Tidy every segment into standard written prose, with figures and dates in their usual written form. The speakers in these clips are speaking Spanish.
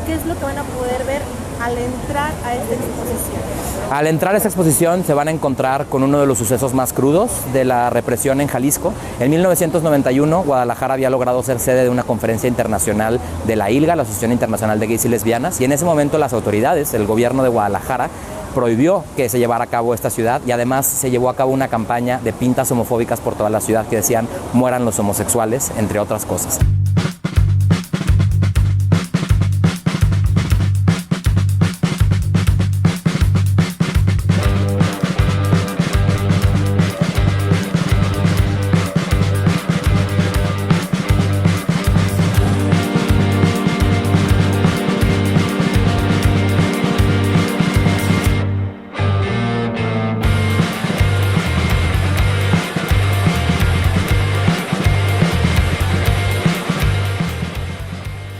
¿qué es lo que van a poder ver al entrar a esta exposición? Al entrar a esta exposición se van a encontrar con uno de los sucesos más crudos de la represión en Jalisco. En 1991, Guadalajara había logrado ser sede de una conferencia internacional de la ILGA, la Asociación Internacional de Gays y Lesbianas, y en ese momento las autoridades, el gobierno de Guadalajara, prohibió que se llevara a cabo esta ciudad, y además se llevó a cabo una campaña de pintas homofóbicas por toda la ciudad que decían "mueran los homosexuales", entre otras cosas.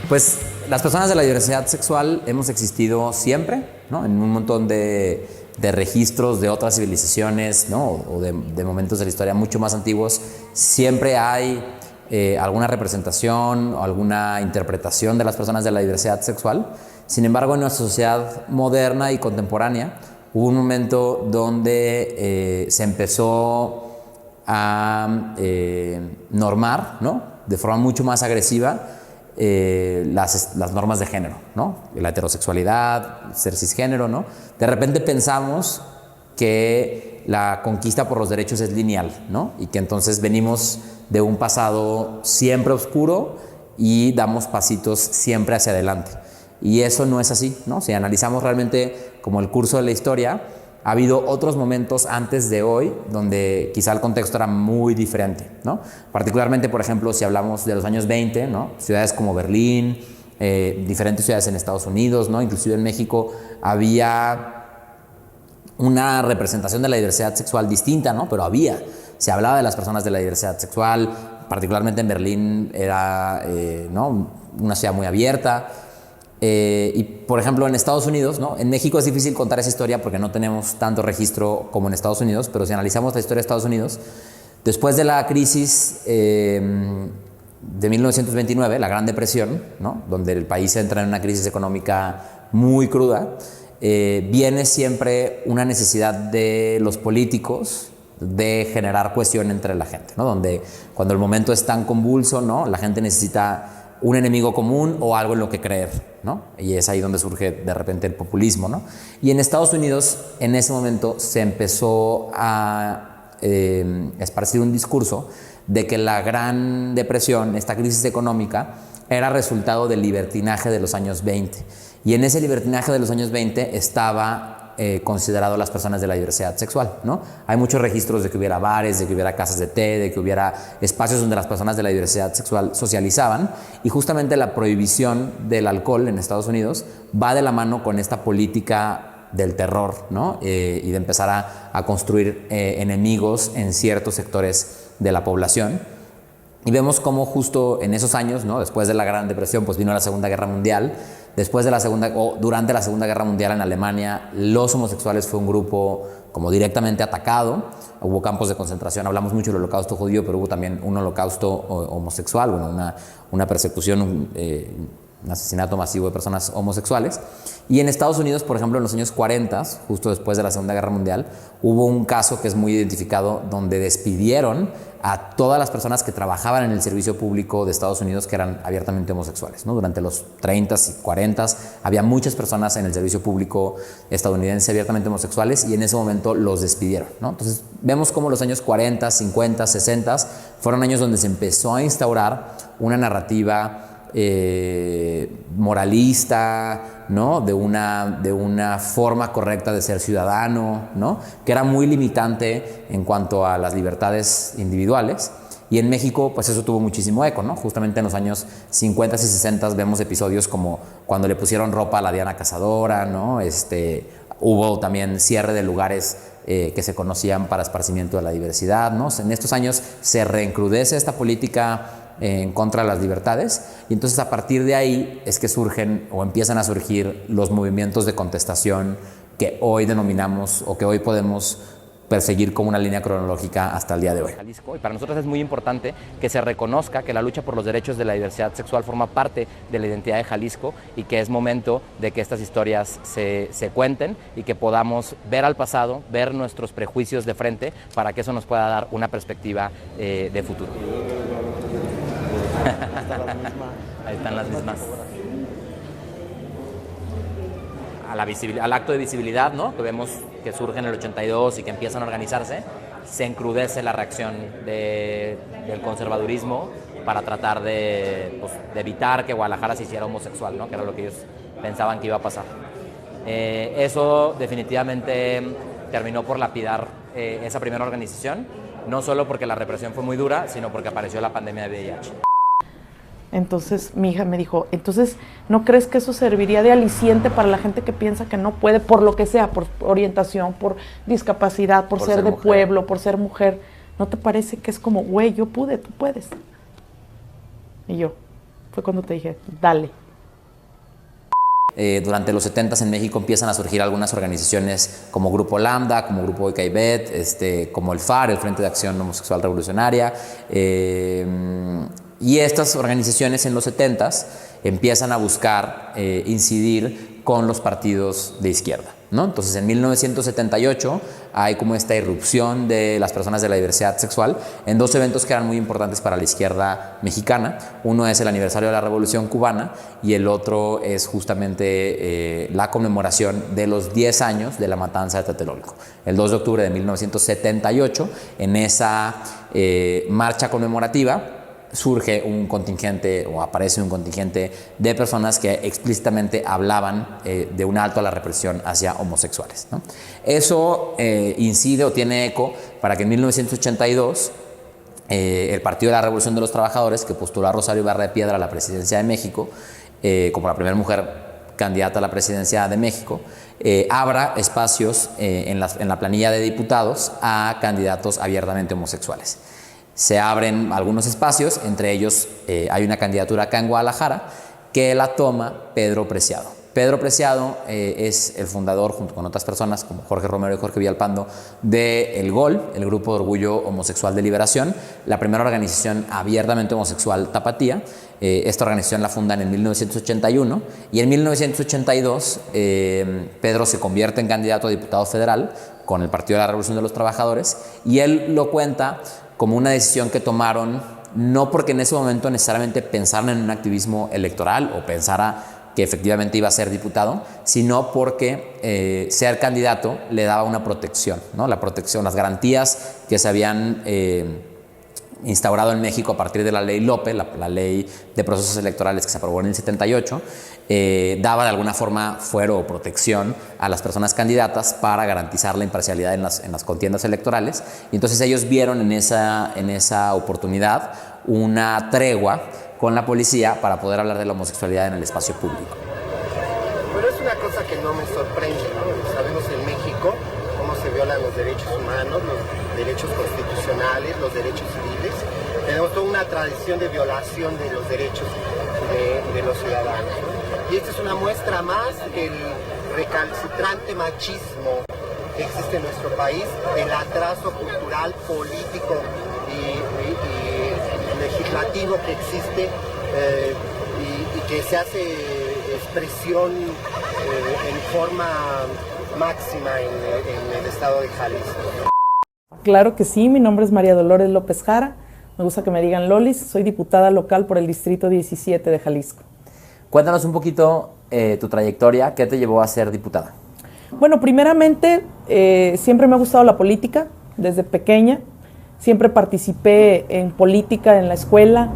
Pues las personas de la diversidad sexual hemos existido siempre, ¿no? En un montón de registros de otras civilizaciones, ¿no? O de momentos de la historia mucho más antiguos. Siempre hay alguna representación o alguna interpretación de las personas de la diversidad sexual. Sin embargo, en nuestra sociedad moderna y contemporánea hubo un momento donde se empezó a normar, ¿no? De forma mucho más agresiva las normas de género, ¿no? La heterosexualidad, ser cisgénero, ¿no? De repente pensamos que la conquista por los derechos es lineal, ¿no? Y que entonces venimos de un pasado siempre oscuro y damos pasitos siempre hacia adelante. Y eso no es así, ¿no? Si analizamos realmente como el curso de la historia, ha habido otros momentos antes de hoy donde quizá el contexto era muy diferente, ¿no? Particularmente, por ejemplo, si hablamos de los años 20, ¿no? Ciudades como Berlín, diferentes ciudades en Estados Unidos, ¿no? Inclusive en México había una representación de la diversidad sexual distinta, ¿no? Pero se hablaba de las personas de la diversidad sexual, particularmente en Berlín era ¿no? Una ciudad muy abierta. Y por ejemplo en Estados Unidos, ¿no? En México es difícil contar esa historia porque no tenemos tanto registro como en Estados Unidos, pero si analizamos la historia de Estados Unidos, después de la crisis de 1929, la Gran Depresión, ¿no? Donde el país entra en una crisis económica muy cruda, viene siempre una necesidad de los políticos de generar cohesión entre la gente, ¿no? Donde cuando el momento es tan convulso, ¿no? La gente necesita un enemigo común o algo en lo que creer, ¿no? Y es ahí donde surge de repente el populismo, ¿no? Y en Estados Unidos, en ese momento, se empezó a esparcir un discurso de que la Gran Depresión, esta crisis económica, era resultado del libertinaje de los años 20. Y en ese libertinaje de los años 20 estaba considerado las personas de la diversidad sexual, ¿no? Hay muchos registros de que hubiera bares, de que hubiera casas de té, de que hubiera espacios donde las personas de la diversidad sexual socializaban, y justamente la prohibición del alcohol en Estados Unidos va de la mano con esta política del terror, ¿no? Y de empezar a construir enemigos en ciertos sectores de la población. Y vemos cómo justo en esos años, ¿no? Después de la Gran Depresión, pues vino la Segunda Guerra Mundial. Durante la Segunda Guerra Mundial en Alemania, los homosexuales fue un grupo como directamente atacado. Hubo campos de concentración, hablamos mucho del holocausto judío, pero hubo también un holocausto homosexual, bueno, una persecución, un asesinato masivo de personas homosexuales. Y en Estados Unidos, por ejemplo, en los años 40, justo después de la Segunda Guerra Mundial, hubo un caso que es muy identificado donde despidieron a todas las personas que trabajaban en el servicio público de Estados Unidos que eran abiertamente homosexuales, ¿no? Durante los 30s y 40s había muchas personas en el servicio público estadounidense abiertamente homosexuales y en ese momento los despidieron, ¿no? Entonces vemos cómo los años 40, 50, 60 fueron años donde se empezó a instaurar una narrativa moralista, ¿no? de una forma correcta de ser ciudadano, ¿no? Que era muy limitante en cuanto a las libertades individuales. Y en México, pues eso tuvo muchísimo eco, ¿no? Justamente en los años 50 y 60 vemos episodios como cuando le pusieron ropa a la Diana Cazadora, ¿no? Hubo también cierre de lugares que se conocían para esparcimiento de la diversidad, ¿no? En estos años se reencrudece esta política en contra de las libertades, y entonces a partir de ahí es que surgen o empiezan a surgir los movimientos de contestación que hoy denominamos o que hoy podemos perseguir como una línea cronológica hasta el día de hoy. Jalisco, y para nosotros es muy importante que se reconozca que la lucha por los derechos de la diversidad sexual forma parte de la identidad de Jalisco y que es momento de que estas historias se cuenten y que podamos ver al pasado, ver nuestros prejuicios de frente para que eso nos pueda dar una perspectiva de futuro. Ahí están las mismas. Al acto de visibilidad, ¿no?, que vemos que surge en el 82 y que empiezan a organizarse, se encrudece la reacción del conservadurismo para tratar de evitar que Guadalajara se hiciera homosexual, ¿no?, que era lo que ellos pensaban que iba a pasar. Eso definitivamente terminó por lapidar esa primera organización, no solo porque la represión fue muy dura, sino porque apareció la pandemia de VIH. Entonces mi hija me dijo, entonces, ¿no crees que eso serviría de aliciente para la gente que piensa que no puede, por lo que sea, por orientación, por discapacidad, por ser de pueblo, por ser mujer? ¿No te parece que es como, güey, yo pude, tú puedes? Y yo, fue cuando te dije, dale. Durante los 70s en México empiezan a surgir algunas organizaciones como Grupo Lambda, como Grupo Oikaibet, como el FAR, el Frente de Acción Homosexual Revolucionaria. Y estas organizaciones en los 70s empiezan a buscar incidir con los partidos de izquierda, ¿no? Entonces en 1978 hay como esta irrupción de las personas de la diversidad sexual en dos eventos que eran muy importantes para la izquierda mexicana. Uno es el aniversario de la Revolución Cubana y el otro es justamente la conmemoración de los 10 años de la matanza de Tlatelolco. El 2 de octubre de 1978, en esa marcha conmemorativa, surge un contingente o aparece un contingente de personas que explícitamente hablaban de un alto a la represión hacia homosexuales, ¿no? Eso incide o tiene eco para que en 1982 el Partido de la Revolución de los Trabajadores, que postuló a Rosario Ibarra de Piedra a la presidencia de México como la primera mujer candidata a la presidencia de México, abra espacios en la planilla de diputados a candidatos abiertamente homosexuales. Se abren algunos espacios, entre ellos hay una candidatura acá en Guadalajara que la toma Pedro Preciado. Pedro Preciado es el fundador, junto con otras personas como Jorge Romero y Jorge Villalpando, de El GOL, el Grupo de Orgullo Homosexual de Liberación, la primera organización abiertamente homosexual tapatía. Esta organización la fundan en 1981 y en 1982 Pedro se convierte en candidato a diputado federal con el Partido de la Revolución de los Trabajadores y él lo cuenta como una decisión que tomaron, no porque en ese momento necesariamente pensaran en un activismo electoral o pensara que efectivamente iba a ser diputado, sino porque ser candidato le daba una protección, ¿no? La protección, las garantías que se habían instaurado en México a partir de la ley Lope, la ley de procesos electorales que se aprobó en el 78, daba de alguna forma fuero o protección a las personas candidatas para garantizar la imparcialidad en las contiendas electorales. Y entonces ellos vieron en esa oportunidad una tregua con la policía para poder hablar de la homosexualidad en el espacio público. Pero es una cosa que no me sorprende, ¿no? Sabemos en México cómo se violan los derechos humanos, los derechos constitucionales, los derechos civiles. Tenemos toda una tradición de violación de los derechos de los ciudadanos, ¿no? Y esta es una muestra más del recalcitrante machismo que existe en nuestro país, el atraso cultural, político y legislativo que existe y que se hace expresión en forma máxima en el estado de Jalisco. Claro que sí, mi nombre es María Dolores López Jara, me gusta que me digan Lolis, soy diputada local por el Distrito 17 de Jalisco. Cuéntanos un poquito tu trayectoria, ¿qué te llevó a ser diputada? Bueno, primeramente, siempre me ha gustado la política, desde pequeña. Siempre participé en política en la escuela.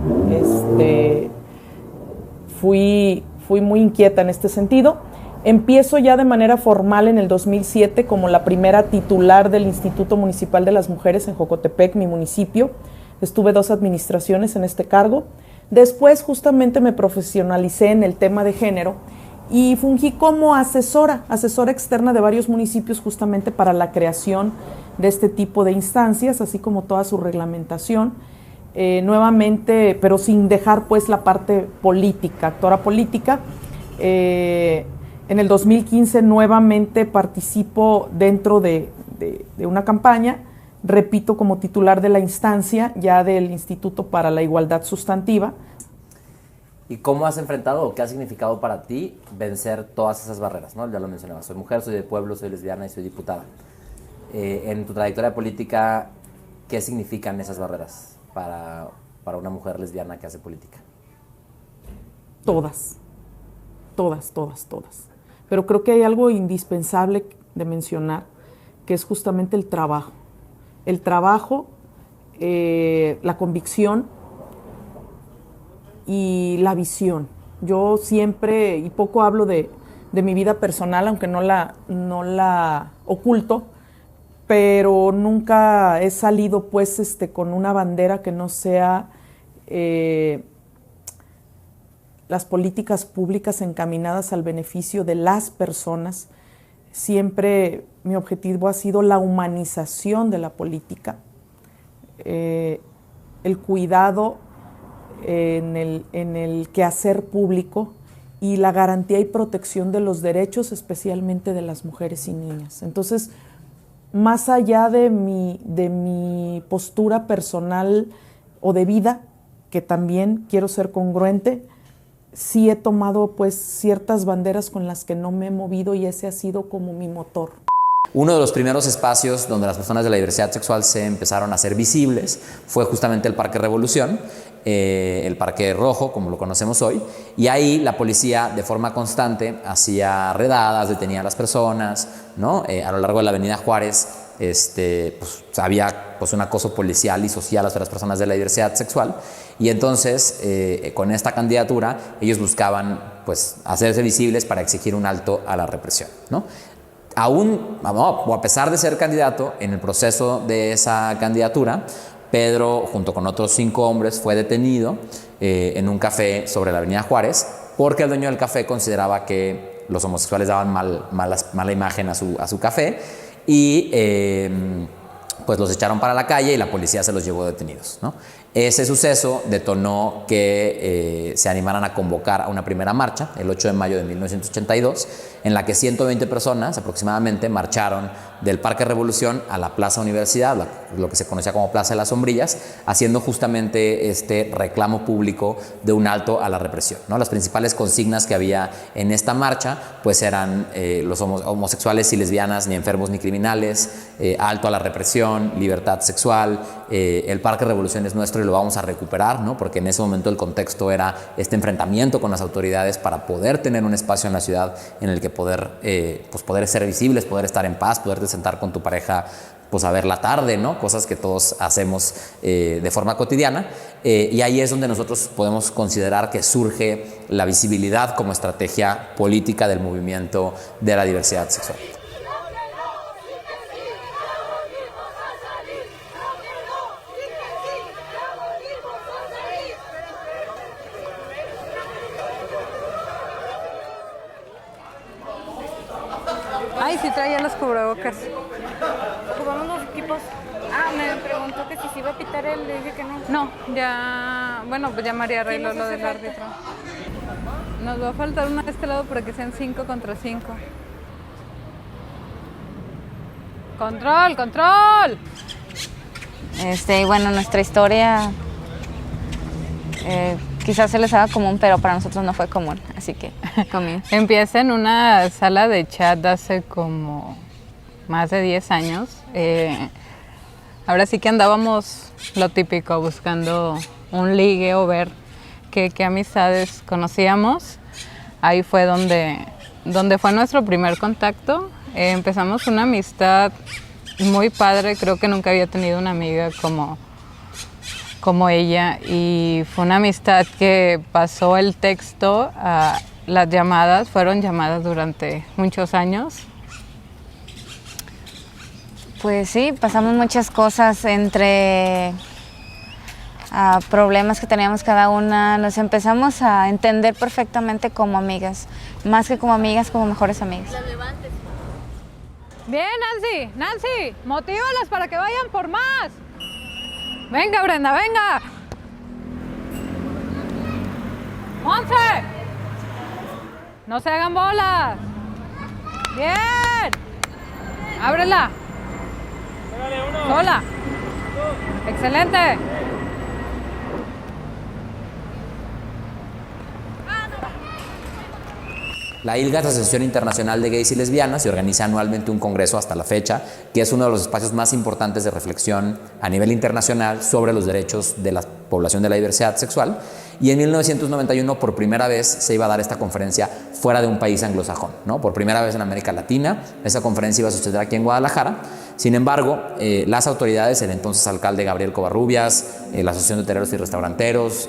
Fui muy inquieta en este sentido. Empiezo ya de manera formal en el 2007 como la primera titular del Instituto Municipal de las Mujeres en Jocotepec, mi municipio. Estuve 2 administraciones en este cargo. Después justamente me profesionalicé en el tema de género y fungí como asesora externa de varios municipios justamente para la creación de este tipo de instancias, así como toda su reglamentación, nuevamente, pero sin dejar pues la parte política, actora política. En el 2015 nuevamente participo dentro de de una campaña, repito como titular de la instancia ya del Instituto para la Igualdad Sustantiva. ¿Y cómo has enfrentado o qué ha significado para ti vencer todas esas barreras, ¿no? Ya lo mencionaba, soy mujer, soy de pueblo, soy lesbiana y soy diputada. En tu trayectoria política, ¿qué significan esas barreras para una mujer lesbiana que hace política? Todas. Pero creo que hay algo indispensable de mencionar, que es justamente el trabajo. El trabajo, la convicción y la visión. Yo siempre, y poco hablo de mi vida personal, aunque no la oculto, pero nunca he salido pues con una bandera que no sea las políticas públicas encaminadas al beneficio de las personas. Siempre mi objetivo ha sido la humanización de la política, el cuidado en el quehacer público y la garantía y protección de los derechos, especialmente de las mujeres y niñas. Entonces, más allá de mi postura personal o de vida, que también quiero ser congruente, sí he tomado pues ciertas banderas con las que no me he movido y ese ha sido como mi motor. Uno de los primeros espacios donde las personas de la diversidad sexual se empezaron a hacer visibles fue justamente el Parque Revolución, el Parque Rojo, como lo conocemos hoy, y ahí la policía de forma constante hacía redadas, detenía a las personas, ¿no? A lo largo de la Avenida Juárez pues, había pues, un acoso policial y social hacia las personas de la diversidad sexual, y entonces con esta candidatura ellos buscaban pues, hacerse visibles para exigir un alto a la represión, ¿no? Aún, o a pesar de ser candidato, en el proceso de esa candidatura, Pedro, junto con otros 5 hombres, fue detenido en un café sobre la Avenida Juárez porque el dueño del café consideraba que los homosexuales daban mala imagen a su café y pues los echaron para la calle y la policía se los llevó detenidos, ¿no? Ese suceso detonó que se animaran a convocar a una primera marcha, el 8 de mayo de 1982, en la que 120 personas aproximadamente marcharon del Parque Revolución a la Plaza Universidad, lo que se conocía como Plaza de las Sombrillas, haciendo justamente este reclamo público de un alto a la represión, ¿no? Las principales consignas que había en esta marcha pues eran los homosexuales y lesbianas ni enfermos ni criminales, alto a la represión, libertad sexual, el Parque Revolución es nuestro y lo vamos a recuperar, ¿no? Porque en ese momento el contexto era este enfrentamiento con las autoridades para poder tener un espacio en la ciudad en el que poder ser visibles, poder estar en paz, poderte sentar con tu pareja pues a ver la tarde, ¿no? Cosas que todos hacemos de forma cotidiana, y ahí es donde nosotros podemos considerar que surge la visibilidad como estrategia política del movimiento de la diversidad sexual. Ay, sí traía los cubrebocas. Ocupamos los equipos. Me preguntó que si se iba a pitar él, le dije que no. No, ya, bueno, pues ya María arregló lo del árbitro. Nos va a faltar una de este lado para que sean 5 contra 5. ¡Control, control! Bueno, nuestra historia quizás se les haga común, pero para nosotros no fue común, así que comienza. Empieza en una sala de chat hace como más de 10 años. Ahora sí que andábamos lo típico, buscando un ligue o ver qué amistades conocíamos. Ahí fue donde fue nuestro primer contacto. Empezamos una amistad muy padre, creo que nunca había tenido una amiga como ella, y fue una amistad que pasó el texto a las llamadas, fueron llamadas durante muchos años. Pues sí, pasamos muchas cosas entre problemas que teníamos cada una, nos empezamos a entender perfectamente como amigas, más que como amigas, como mejores amigas. Bien, Nancy, motívalas para que vayan por más. Venga, Brenda, venga. 11. No se hagan bolas. Bien. Ábrela. Hola. Excelente. La ILGA es la Asociación Internacional de Gays y Lesbianas y organiza anualmente un congreso hasta la fecha, que es uno de los espacios más importantes de reflexión a nivel internacional sobre los derechos de la población de la diversidad sexual. Y en 1991, por primera vez, se iba a dar esta conferencia fuera de un país anglosajón, ¿no? Por primera vez en América Latina. Esa conferencia iba a suceder aquí en Guadalajara. Sin embargo, las autoridades, el entonces alcalde Gabriel Covarrubias, la Asociación de Hoteleros y Restauranteros,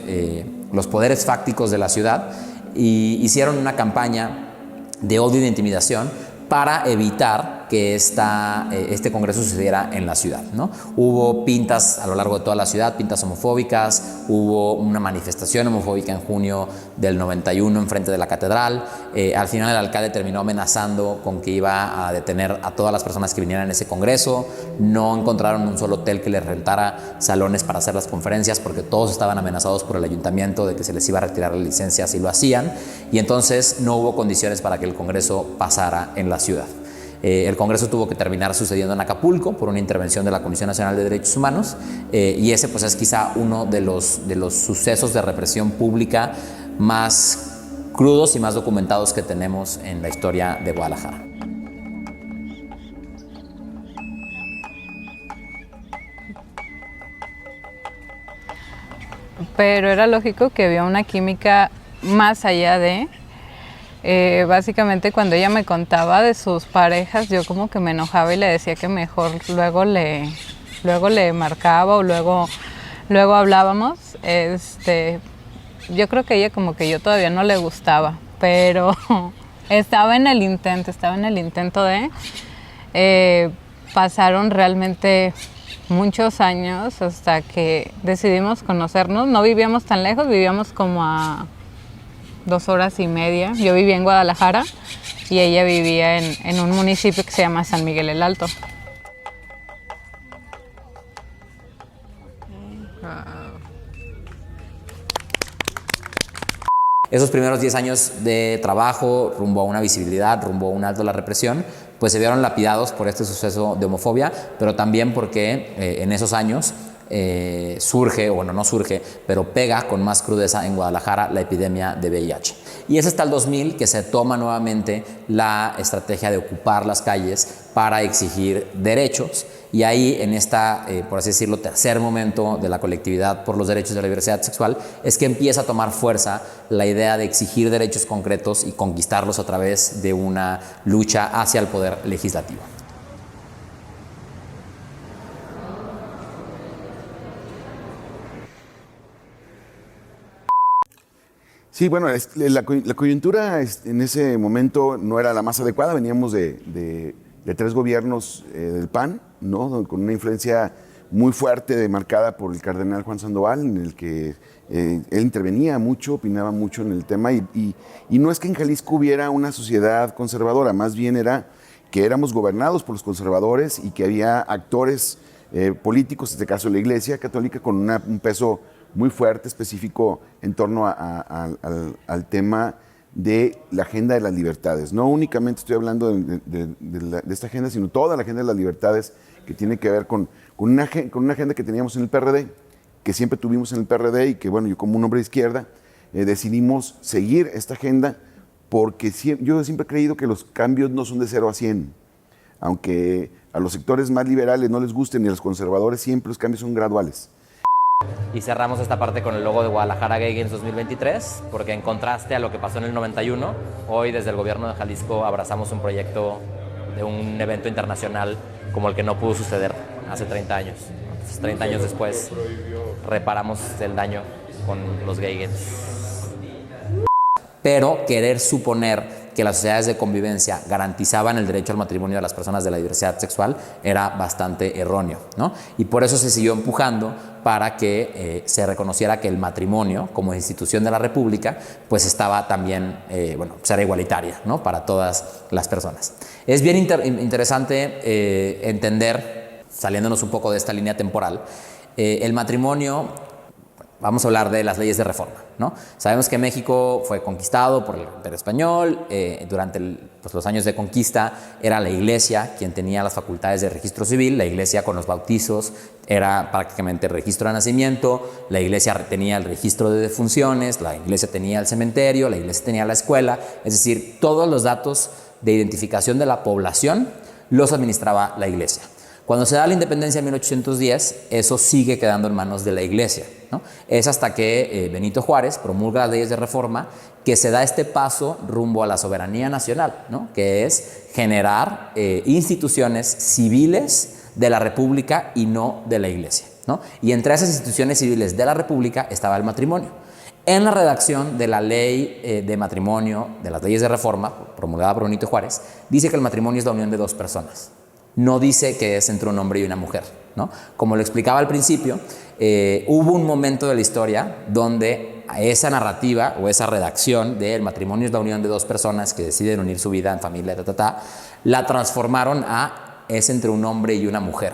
los poderes fácticos de la ciudad, hicieron una campaña de odio y de intimidación para evitar que este congreso sucediera en la ciudad, ¿no? Hubo pintas a lo largo de toda la ciudad, pintas homofóbicas, hubo una manifestación homofóbica en junio del 91 enfrente de la catedral. Al final el alcalde terminó amenazando con que iba a detener a todas las personas que vinieran a ese congreso. No encontraron un solo hotel que les rentara salones para hacer las conferencias porque todos estaban amenazados por el ayuntamiento de que se les iba a retirar la licencia si lo hacían, y entonces no hubo condiciones para que el congreso pasara en la ciudad. El Congreso tuvo que terminar sucediendo en Acapulco por una intervención de la Comisión Nacional de Derechos Humanos, y ese pues es quizá uno de los sucesos de represión pública más crudos y más documentados que tenemos en la historia de Guadalajara. Pero era lógico que había una química más allá de... básicamente cuando ella me contaba de sus parejas, yo como que me enojaba y le decía que mejor luego le marcaba o luego hablábamos. Yo creo que ella como que yo todavía no le gustaba, pero estaba en el intento de... pasaron realmente muchos años hasta que decidimos conocernos. No vivíamos tan lejos, vivíamos como a 2 horas y media. Yo vivía en Guadalajara y ella vivía en un municipio que se llama San Miguel el Alto. Esos primeros 10 años de trabajo rumbo a una visibilidad, rumbo a un alto a la represión, pues se vieron lapidados por este suceso de homofobia, pero también porque en esos años surge, o bueno, no surge, pero pega con más crudeza en Guadalajara la epidemia de VIH. Y es hasta el 2000 que se toma nuevamente la estrategia de ocupar las calles para exigir derechos. Y ahí, en esta, por así decirlo, tercer momento de la colectividad por los derechos de la diversidad sexual, es que empieza a tomar fuerza la idea de exigir derechos concretos y conquistarlos a través de una lucha hacia el poder legislativo. Sí, bueno, la coyuntura en ese momento no era la más adecuada. Veníamos de 3 gobiernos del PAN, ¿no? Con una influencia muy fuerte marcada por el cardenal Juan Sandoval, en el que él intervenía mucho, opinaba mucho en el tema. Y no es que en Jalisco hubiera una sociedad conservadora, más bien era que éramos gobernados por los conservadores y que había actores políticos, en este caso la Iglesia Católica, con un peso muy fuerte, específico en torno al tema de la agenda de las libertades. No únicamente estoy hablando de esta agenda, sino toda la agenda de las libertades que tiene que ver con una agenda que teníamos en el PRD, que siempre tuvimos en el PRD y que, bueno, yo como un hombre de izquierda decidimos seguir esta agenda porque yo siempre he creído que los cambios no son de 0 a 100. Aunque a los sectores más liberales no les gusten ni a los conservadores, siempre los cambios son graduales. Y cerramos esta parte con el logo de Guadalajara Gay Games 2023, porque en contraste a lo que pasó en el 91, hoy desde el gobierno de Jalisco abrazamos un proyecto de un evento internacional como el que no pudo suceder hace 30 años. Entonces, 30 años después, reparamos el daño con los Gay Games. Pero querer suponer que las sociedades de convivencia garantizaban el derecho al matrimonio de las personas de la diversidad sexual era bastante erróneo, ¿no? Y por eso se siguió empujando para que se reconociera que el matrimonio como institución de la República pues estaba también, pues era igualitaria, ¿no? Para todas las personas. Es bien interesante entender, saliéndonos un poco de esta línea temporal, el matrimonio, vamos a hablar de las leyes de reforma, ¿no? Sabemos que México fue conquistado por el Imperio Español. Durante los años de conquista era la Iglesia quien tenía las facultades de registro civil. La Iglesia con los bautizos era prácticamente el registro de nacimiento. La Iglesia tenía el registro de defunciones. La Iglesia tenía el cementerio. La Iglesia tenía la escuela. Es decir, todos los datos de identificación de la población los administraba la Iglesia. Cuando se da la independencia en 1810, eso sigue quedando en manos de la Iglesia, ¿no? Es hasta que Benito Juárez promulga las leyes de reforma que se da este paso rumbo a la soberanía nacional, ¿no? Que es generar instituciones civiles de la República y no de la Iglesia, ¿no? Y entre esas instituciones civiles de la República estaba el matrimonio. En la redacción de la ley de matrimonio, de las leyes de reforma, promulgada por Benito Juárez, dice que el matrimonio es la unión de dos personas. No dice que es entre un hombre y una mujer, ¿no? Como lo explicaba al principio, hubo un momento de la historia donde esa narrativa o esa redacción de el matrimonio es la unión de dos personas que deciden unir su vida en familia, la transformaron a es entre un hombre y una mujer,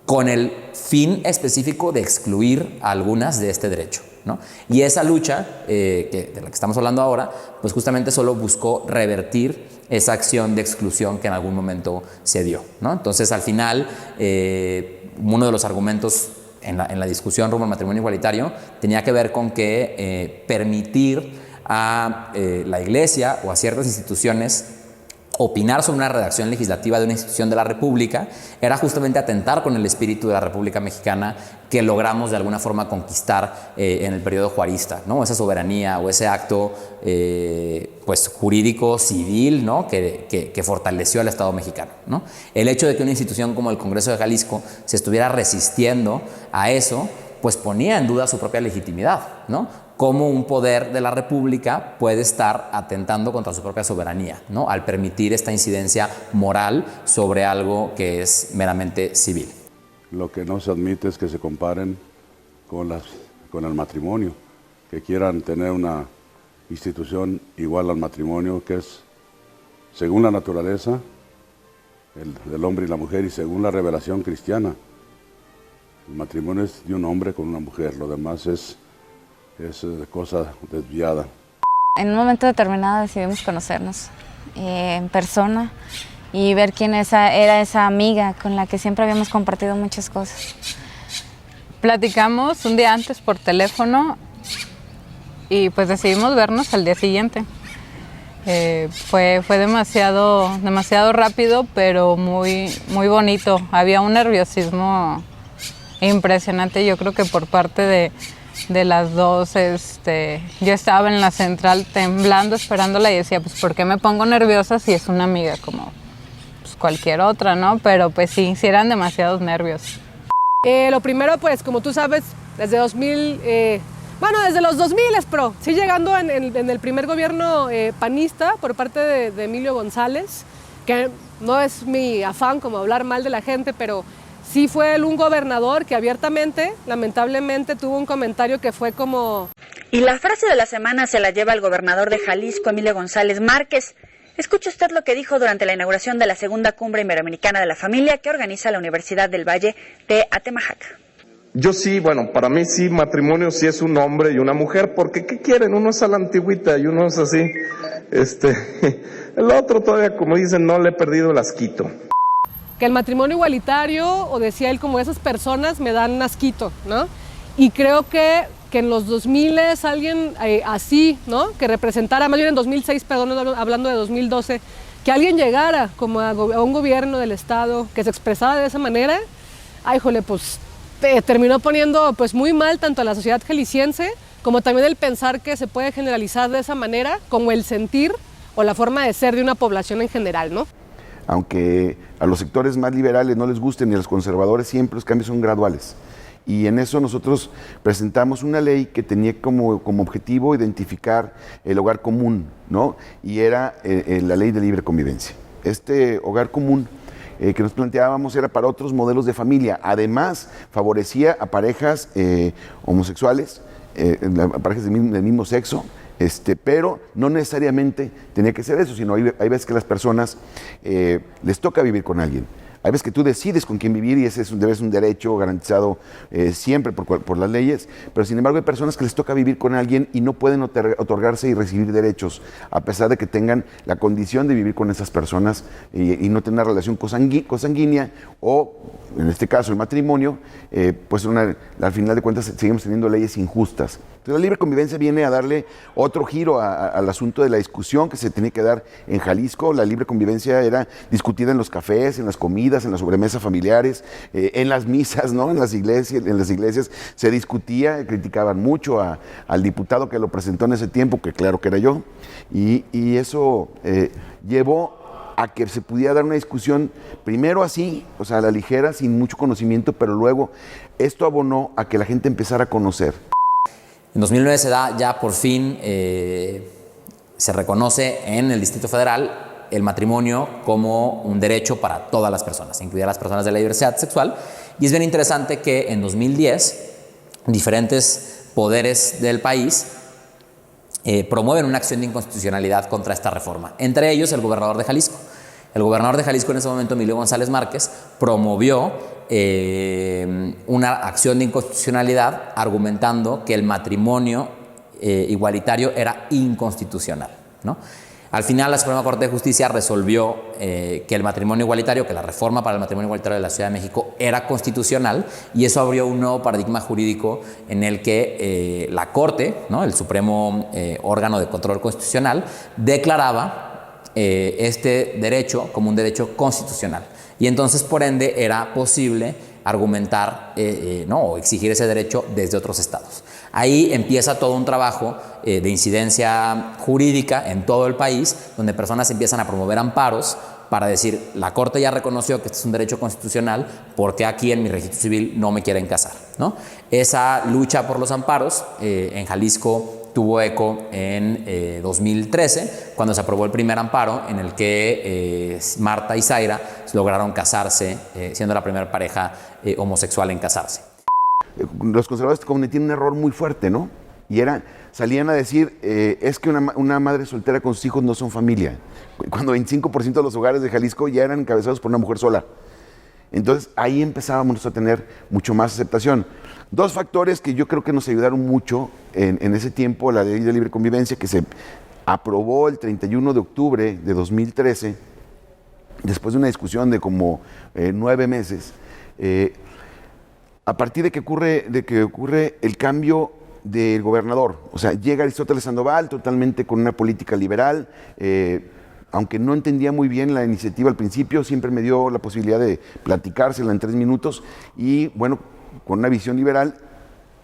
con el fin específico de excluir a algunas de este derecho, ¿no? Y esa lucha de la que estamos hablando ahora, pues justamente solo buscó revertir esa acción de exclusión que en algún momento se dio, ¿no? Entonces, al final, uno de los argumentos en la discusión rumbo al matrimonio igualitario tenía que ver con que permitir a la Iglesia o a ciertas instituciones opinar sobre una redacción legislativa de una institución de la República era justamente atentar con el espíritu de la República Mexicana que logramos de alguna forma conquistar en el periodo juarista, ¿no? Esa soberanía o ese acto pues jurídico, civil, ¿no? que fortaleció al Estado mexicano, ¿no? El hecho de que una institución como el Congreso de Jalisco se estuviera resistiendo a eso, pues ponía en duda su propia legitimidad, ¿no? Cómo un poder de la República puede estar atentando contra su propia soberanía, ¿no? Al permitir esta incidencia moral sobre algo que es meramente civil. Lo que no se admite es que se comparen con el matrimonio, que quieran tener una institución igual al matrimonio, que es según la naturaleza del hombre y la mujer y según la revelación cristiana. El matrimonio es de un hombre con una mujer, lo demás es cosa desviada. En un momento determinado decidimos conocernos en persona y ver quién era esa amiga con la que siempre habíamos compartido muchas cosas. Platicamos un día antes por teléfono y pues decidimos vernos al día siguiente. Fue demasiado rápido, pero muy bonito. Había un nerviosismo impresionante, yo creo que por parte de las dos. Yo estaba en la central temblando, esperándola y decía, pues ¿por qué me pongo nerviosa si es una amiga como pues, cualquier otra, ¿no? Pero pues sí eran demasiados nervios. Lo primero, pues como tú sabes, desde 2000, desde los 2000, pero sí llegando en el primer gobierno panista por parte de Emilio González, que no es mi afán como hablar mal de la gente, pero sí fue un gobernador que abiertamente, lamentablemente, tuvo un comentario que fue como... Y la frase de la semana se la lleva el gobernador de Jalisco, Emilio González Márquez. Escuche usted lo que dijo durante la inauguración de la segunda Cumbre Iberoamericana de la Familia que organiza la Universidad del Valle de Atemajac. Yo sí, para mí sí, matrimonio sí es un hombre y una mujer, porque ¿qué quieren? Uno es a la antigüita y uno es así. El otro todavía, como dicen, no le he perdido el asquito. Que el matrimonio igualitario, o decía él, como esas personas me dan asquito, ¿no? Y creo que en los 2000 alguien así, ¿no? Que representara, más bien en 2006, perdón, hablando de 2012, que alguien llegara como a un gobierno del Estado que se expresara de esa manera, pues terminó poniendo pues muy mal tanto a la sociedad jalisciense como también el pensar que se puede generalizar de esa manera como el sentir o la forma de ser de una población en general, ¿no? Aunque a los sectores más liberales no les gusten, y a los conservadores siempre los cambios son graduales. Y en eso nosotros presentamos una ley que tenía como objetivo identificar el hogar común, ¿no? Y era la ley de libre convivencia. Este hogar común que nos planteábamos era para otros modelos de familia. Además, favorecía a parejas homosexuales, a parejas del mismo sexo, pero no necesariamente tenía que ser eso, sino hay veces que las personas les toca vivir con alguien. Hay veces que tú decides con quién vivir y ese debe ser un derecho garantizado siempre por las leyes, pero sin embargo hay personas que les toca vivir con alguien y no pueden otorgarse y recibir derechos, a pesar de que tengan la condición de vivir con esas personas y no tener una relación consanguínea o, en este caso, el matrimonio, pues al final de cuentas seguimos teniendo leyes injustas. Entonces la libre convivencia viene a darle otro giro al asunto de la discusión que se tenía que dar en Jalisco. La libre convivencia era discutida en los cafés, en las comidas, en las sobremesas familiares, en las misas, ¿no? En las iglesias se discutía, criticaban mucho al diputado que lo presentó en ese tiempo, que claro que era yo, y eso llevó a que se pudiera dar una discusión, primero así, o sea, a la ligera, sin mucho conocimiento, pero luego esto abonó a que la gente empezara a conocer. En 2009 se da ya por fin, se reconoce en el Distrito Federal el matrimonio como un derecho para todas las personas, incluidas las personas de la diversidad sexual. Y es bien interesante que en 2010 diferentes poderes del país promueven una acción de inconstitucionalidad contra esta reforma, entre ellos el gobernador de Jalisco. El gobernador de Jalisco en ese momento, Emilio González Márquez, promovió una acción de inconstitucionalidad argumentando que el matrimonio igualitario era inconstitucional, ¿no? Al final la Suprema Corte de Justicia resolvió que el matrimonio igualitario, que la reforma para el matrimonio igualitario de la Ciudad de México era constitucional, y eso abrió un nuevo paradigma jurídico en el que la Corte, ¿no?, el supremo órgano de control constitucional, declaraba este derecho como un derecho constitucional. Y entonces, por ende, era posible argumentar o exigir ese derecho desde otros estados. Ahí empieza todo un trabajo de incidencia jurídica en todo el país, donde personas empiezan a promover amparos para decir, la Corte ya reconoció que este es un derecho constitucional, ¿por qué aquí en mi registro civil no me quieren casar?, ¿no? Esa lucha por los amparos en Jalisco tuvo eco en 2013, cuando se aprobó el primer amparo en el que Marta y Zaira lograron casarse, siendo la primera pareja homosexual en casarse. Los conservadores cometían un error muy fuerte, ¿no? Y salían a decir, es que una madre soltera con sus hijos no son familia, cuando 25% de los hogares de Jalisco ya eran encabezados por una mujer sola. Entonces ahí empezábamos a tener mucho más aceptación. Dos factores que yo creo que nos ayudaron mucho en ese tiempo: la ley de libre convivencia, que se aprobó el 31 de octubre de 2013, después de una discusión de como 9 meses, a partir de que ocurre el cambio del gobernador. O sea, llega Aristóteles Sandoval totalmente con una política liberal, aunque no entendía muy bien la iniciativa al principio, siempre me dio la posibilidad de platicársela en 3 minutos, y bueno, con una visión liberal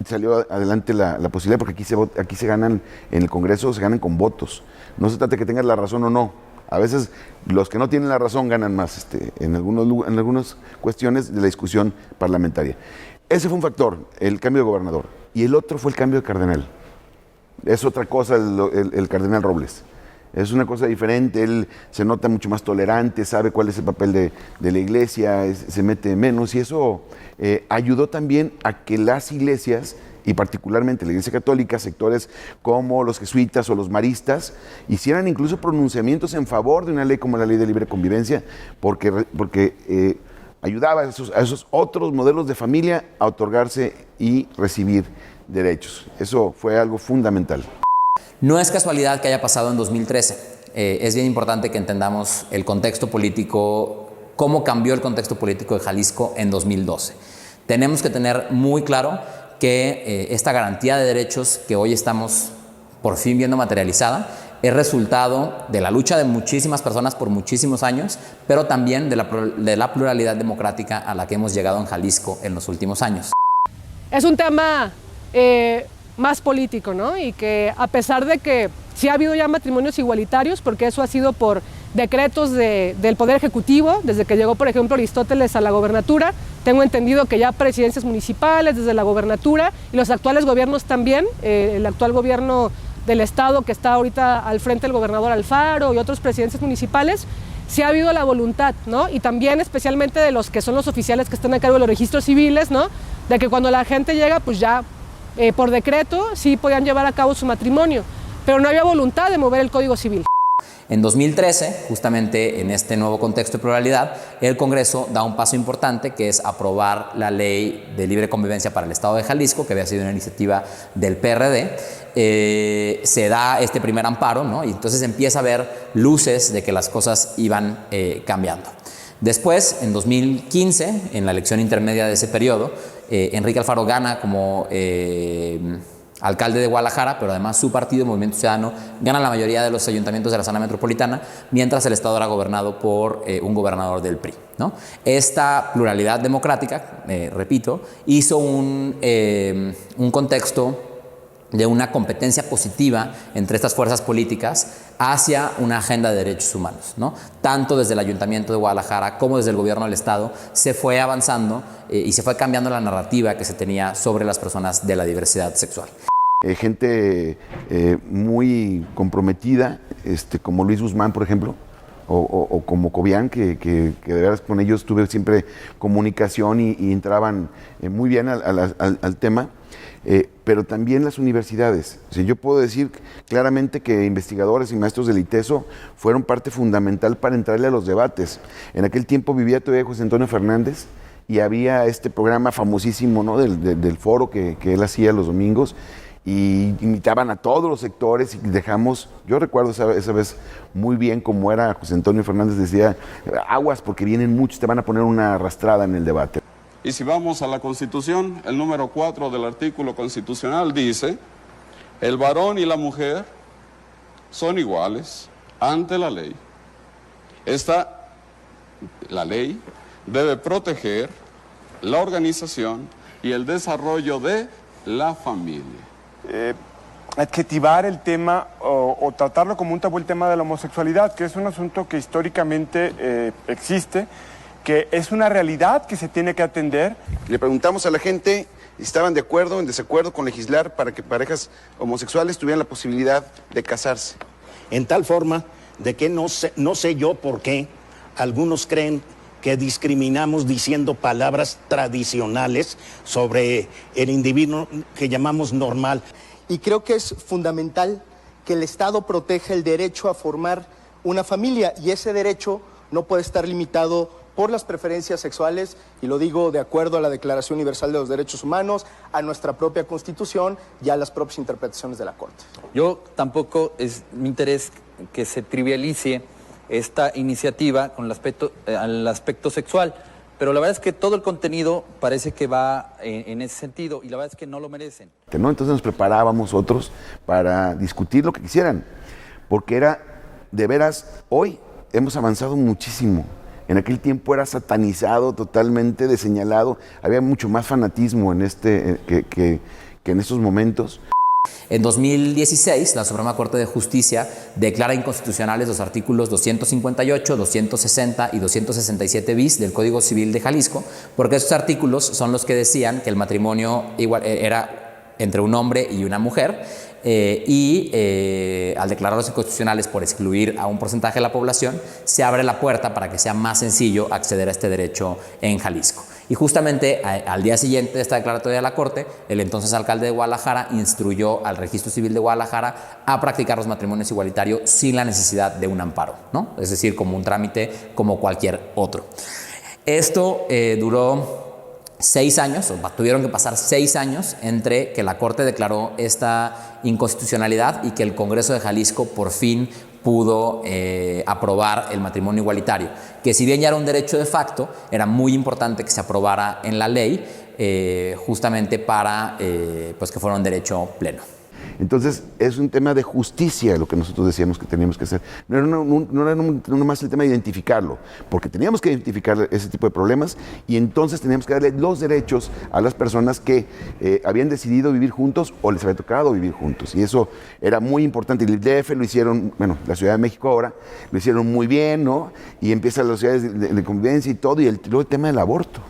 salió adelante la posibilidad, porque aquí se ganan, en el Congreso se ganan con votos. No se trata de que tengas la razón o no. A veces los que no tienen la razón ganan más en algunas cuestiones de la discusión parlamentaria. Ese fue un factor, el cambio de gobernador. Y el otro fue el cambio de cardenal. Es otra cosa el cardenal Robles. Es una cosa diferente, él se nota mucho más tolerante, sabe cuál es el papel de la iglesia, se mete menos, y eso ayudó también a que las iglesias, y particularmente la Iglesia Católica, sectores como los jesuitas o los maristas, hicieran incluso pronunciamientos en favor de una ley como la Ley de Libre Convivencia, porque ayudaba a esos otros modelos de familia a otorgarse y recibir derechos. Eso fue algo fundamental. No es casualidad que haya pasado en 2013. Es bien importante que entendamos el contexto político, cómo cambió el contexto político de Jalisco en 2012. Tenemos que tener muy claro que esta garantía de derechos que hoy estamos por fin viendo materializada es resultado de la lucha de muchísimas personas por muchísimos años, pero también de la pluralidad democrática a la que hemos llegado en Jalisco en los últimos años. Es un tema más político, ¿no? Y que a pesar de que sí ha habido ya matrimonios igualitarios, porque eso ha sido por decretos del Poder Ejecutivo, desde que llegó, por ejemplo, Aristóteles a la gobernatura, tengo entendido que ya presidencias municipales desde la gobernatura y los actuales gobiernos también, el actual gobierno del estado que está ahorita al frente del gobernador Alfaro y otros presidentes municipales, sí ha habido la voluntad, ¿no? Y también especialmente de los que son los oficiales que están a cargo de los registros civiles, ¿no? De que cuando la gente llega, pues ya por decreto sí podían llevar a cabo su matrimonio, pero no había voluntad de mover el Código Civil. En 2013, justamente en este nuevo contexto de pluralidad, el Congreso da un paso importante, que es aprobar la Ley de Libre Convivencia para el Estado de Jalisco, que había sido una iniciativa del PRD. Se da este primer amparo, ¿no? Y entonces empieza a haber luces de que las cosas iban cambiando. Después, en 2015, en la elección intermedia de ese periodo, Enrique Alfaro gana como alcalde de Guadalajara, pero además su partido, Movimiento Ciudadano, gana la mayoría de los ayuntamientos de la zona metropolitana, mientras el estado era gobernado por un gobernador del PRI, ¿no? Esta pluralidad democrática, repito, hizo un contexto de una competencia positiva entre estas fuerzas políticas hacia una agenda de derechos humanos, ¿no? Tanto desde el Ayuntamiento de Guadalajara como desde el gobierno del Estado se fue avanzando y se fue cambiando la narrativa que se tenía sobre las personas de la diversidad sexual. Gente muy comprometida, como Luis Guzmán, por ejemplo, o como Cobian, que de veras con ellos tuve siempre comunicación y entraban muy bien al tema. Pero también las universidades. O sea, yo puedo decir claramente que investigadores y maestros del ITESO fueron parte fundamental para entrarle a los debates. En aquel tiempo vivía todavía José Antonio Fernández y había este programa famosísimo, ¿no? del foro que él hacía los domingos, y invitaban a todos los sectores y dejamos, yo recuerdo esa vez muy bien cómo era José Antonio Fernández, decía, aguas porque vienen muchos, te van a poner una arrastrada en el debate. Y si vamos a la Constitución, el número 4 del artículo constitucional dice: el varón y la mujer son iguales ante la ley. La ley debe proteger la organización y el desarrollo de la familia. Adjetivar el tema o tratarlo como un tabú, el tema de la homosexualidad, que es un asunto que históricamente existe, que es una realidad que se tiene que atender. Le preguntamos a la gente si estaban de acuerdo o en desacuerdo con legislar para que parejas homosexuales tuvieran la posibilidad de casarse. En tal forma de que no sé yo por qué algunos creen que discriminamos diciendo palabras tradicionales sobre el individuo que llamamos normal. Y creo que es fundamental que el Estado proteja el derecho a formar una familia, y ese derecho no puede estar limitado por las preferencias sexuales, y lo digo de acuerdo a la Declaración Universal de los Derechos Humanos, a nuestra propia Constitución y a las propias interpretaciones de la Corte. Yo tampoco es mi interés que se trivialice esta iniciativa con el aspecto sexual, pero la verdad es que todo el contenido parece que va en ese sentido, y la verdad es que no lo merecen. ¿No? Entonces nos preparábamos otros para discutir lo que quisieran, porque era, de veras, hoy hemos avanzado muchísimo. En aquel tiempo era satanizado, totalmente deseñalado. Había mucho más fanatismo en que en estos momentos. En 2016, la Suprema Corte de Justicia declara inconstitucionales los artículos 258, 260 y 267 bis del Código Civil de Jalisco, porque estos artículos son los que decían que el matrimonio era entre un hombre y una mujer, al declararlos inconstitucionales por excluir a un porcentaje de la población, se abre la puerta para que sea más sencillo acceder a este derecho en Jalisco. Y justamente al día siguiente de esta declaratoria de la Corte, el entonces alcalde de Guadalajara instruyó al Registro Civil de Guadalajara a practicar los matrimonios igualitarios sin la necesidad de un amparo, ¿no? Es decir, como un trámite como cualquier otro. Esto duró 6 años, o tuvieron que pasar 6 años entre que la Corte declaró esta inconstitucionalidad y que el Congreso de Jalisco por fin pudo aprobar el matrimonio igualitario, que si bien ya era un derecho de facto, era muy importante que se aprobara en la ley, justamente para pues que fuera un derecho pleno. Entonces, es un tema de justicia lo que nosotros decíamos que teníamos que hacer. No era nomás el tema de identificarlo, porque teníamos que identificar ese tipo de problemas y entonces teníamos que darle los derechos a las personas que habían decidido vivir juntos o les había tocado vivir juntos. Y eso era muy importante. Y el DF lo hicieron, bueno, la Ciudad de México ahora, lo hicieron muy bien, ¿no? Y empiezan las ciudades de convivencia y todo, y luego el tema del aborto.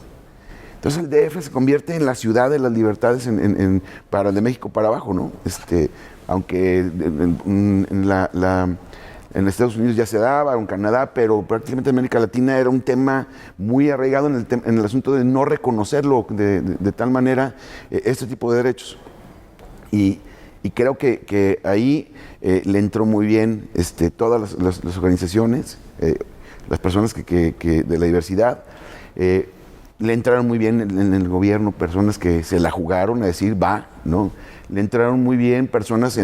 Entonces el DF se convierte en la ciudad de las libertades para el de México para abajo, ¿no? Aunque en Estados Unidos ya se daba, en Canadá, pero prácticamente en América Latina era un tema muy arraigado en el asunto de no reconocerlo de tal manera este tipo de derechos. Y Y creo que ahí le entró muy bien todas las organizaciones, las personas de la diversidad. Le entraron muy bien en el gobierno personas que se la jugaron a decir, va, ¿no? Le entraron muy bien personas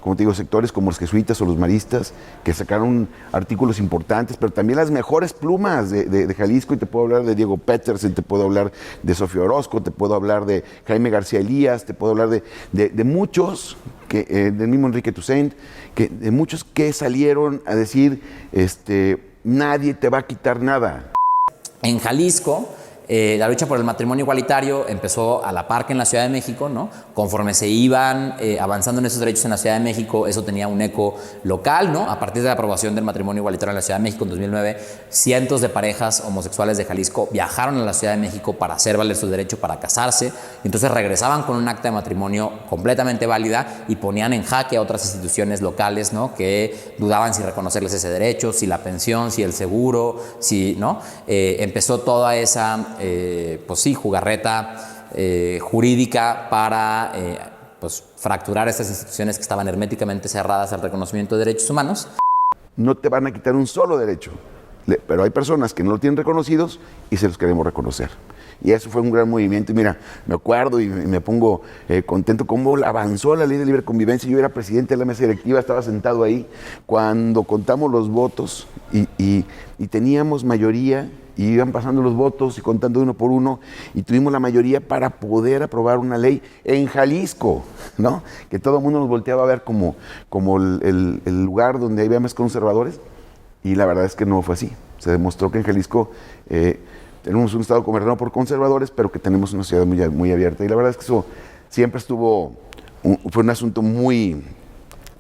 como te digo, sectores como los jesuitas o los maristas, que sacaron artículos importantes, pero también las mejores plumas de Jalisco, y te puedo hablar de Diego Petersen, te puedo hablar de Sofía Orozco, te puedo hablar de Jaime García Elías, te puedo hablar de muchos, del mismo Enrique Toussaint, de muchos que salieron a decir, nadie te va a quitar nada. En Jalisco, la lucha por el matrimonio igualitario empezó a la par que en la Ciudad de México, ¿no? Conforme se iban avanzando en esos derechos en la Ciudad de México, eso tenía un eco local, ¿no? A partir de la aprobación del matrimonio igualitario en la Ciudad de México en 2009, cientos de parejas homosexuales de Jalisco viajaron a la Ciudad de México para hacer valer su derecho, para casarse, y entonces regresaban con un acta de matrimonio completamente válida y ponían en jaque a otras instituciones locales, ¿no? Que dudaban si reconocerles ese derecho, si la pensión, si el seguro, si, ¿no? Empezó toda esa pues sí, jugarreta jurídica para pues fracturar estas instituciones que estaban herméticamente cerradas al reconocimiento de derechos humanos. No te van a quitar un solo derecho, pero hay personas que no lo tienen reconocidos y se los queremos reconocer. Y eso fue un gran movimiento. Y mira, me acuerdo y me pongo contento cómo avanzó la ley de libre convivencia. Yo era presidente de la mesa directiva, estaba sentado ahí cuando contamos los votos y teníamos mayoría, y iban pasando los votos y contando uno por uno, y tuvimos la mayoría para poder aprobar una ley en Jalisco, ¿no? Que todo el mundo nos volteaba a ver como el lugar donde había más conservadores, y la verdad es que no fue así. Se demostró que en Jalisco tenemos un estado gobernado por conservadores, pero que tenemos una ciudad muy, muy abierta, y la verdad es que eso siempre fue un asunto muy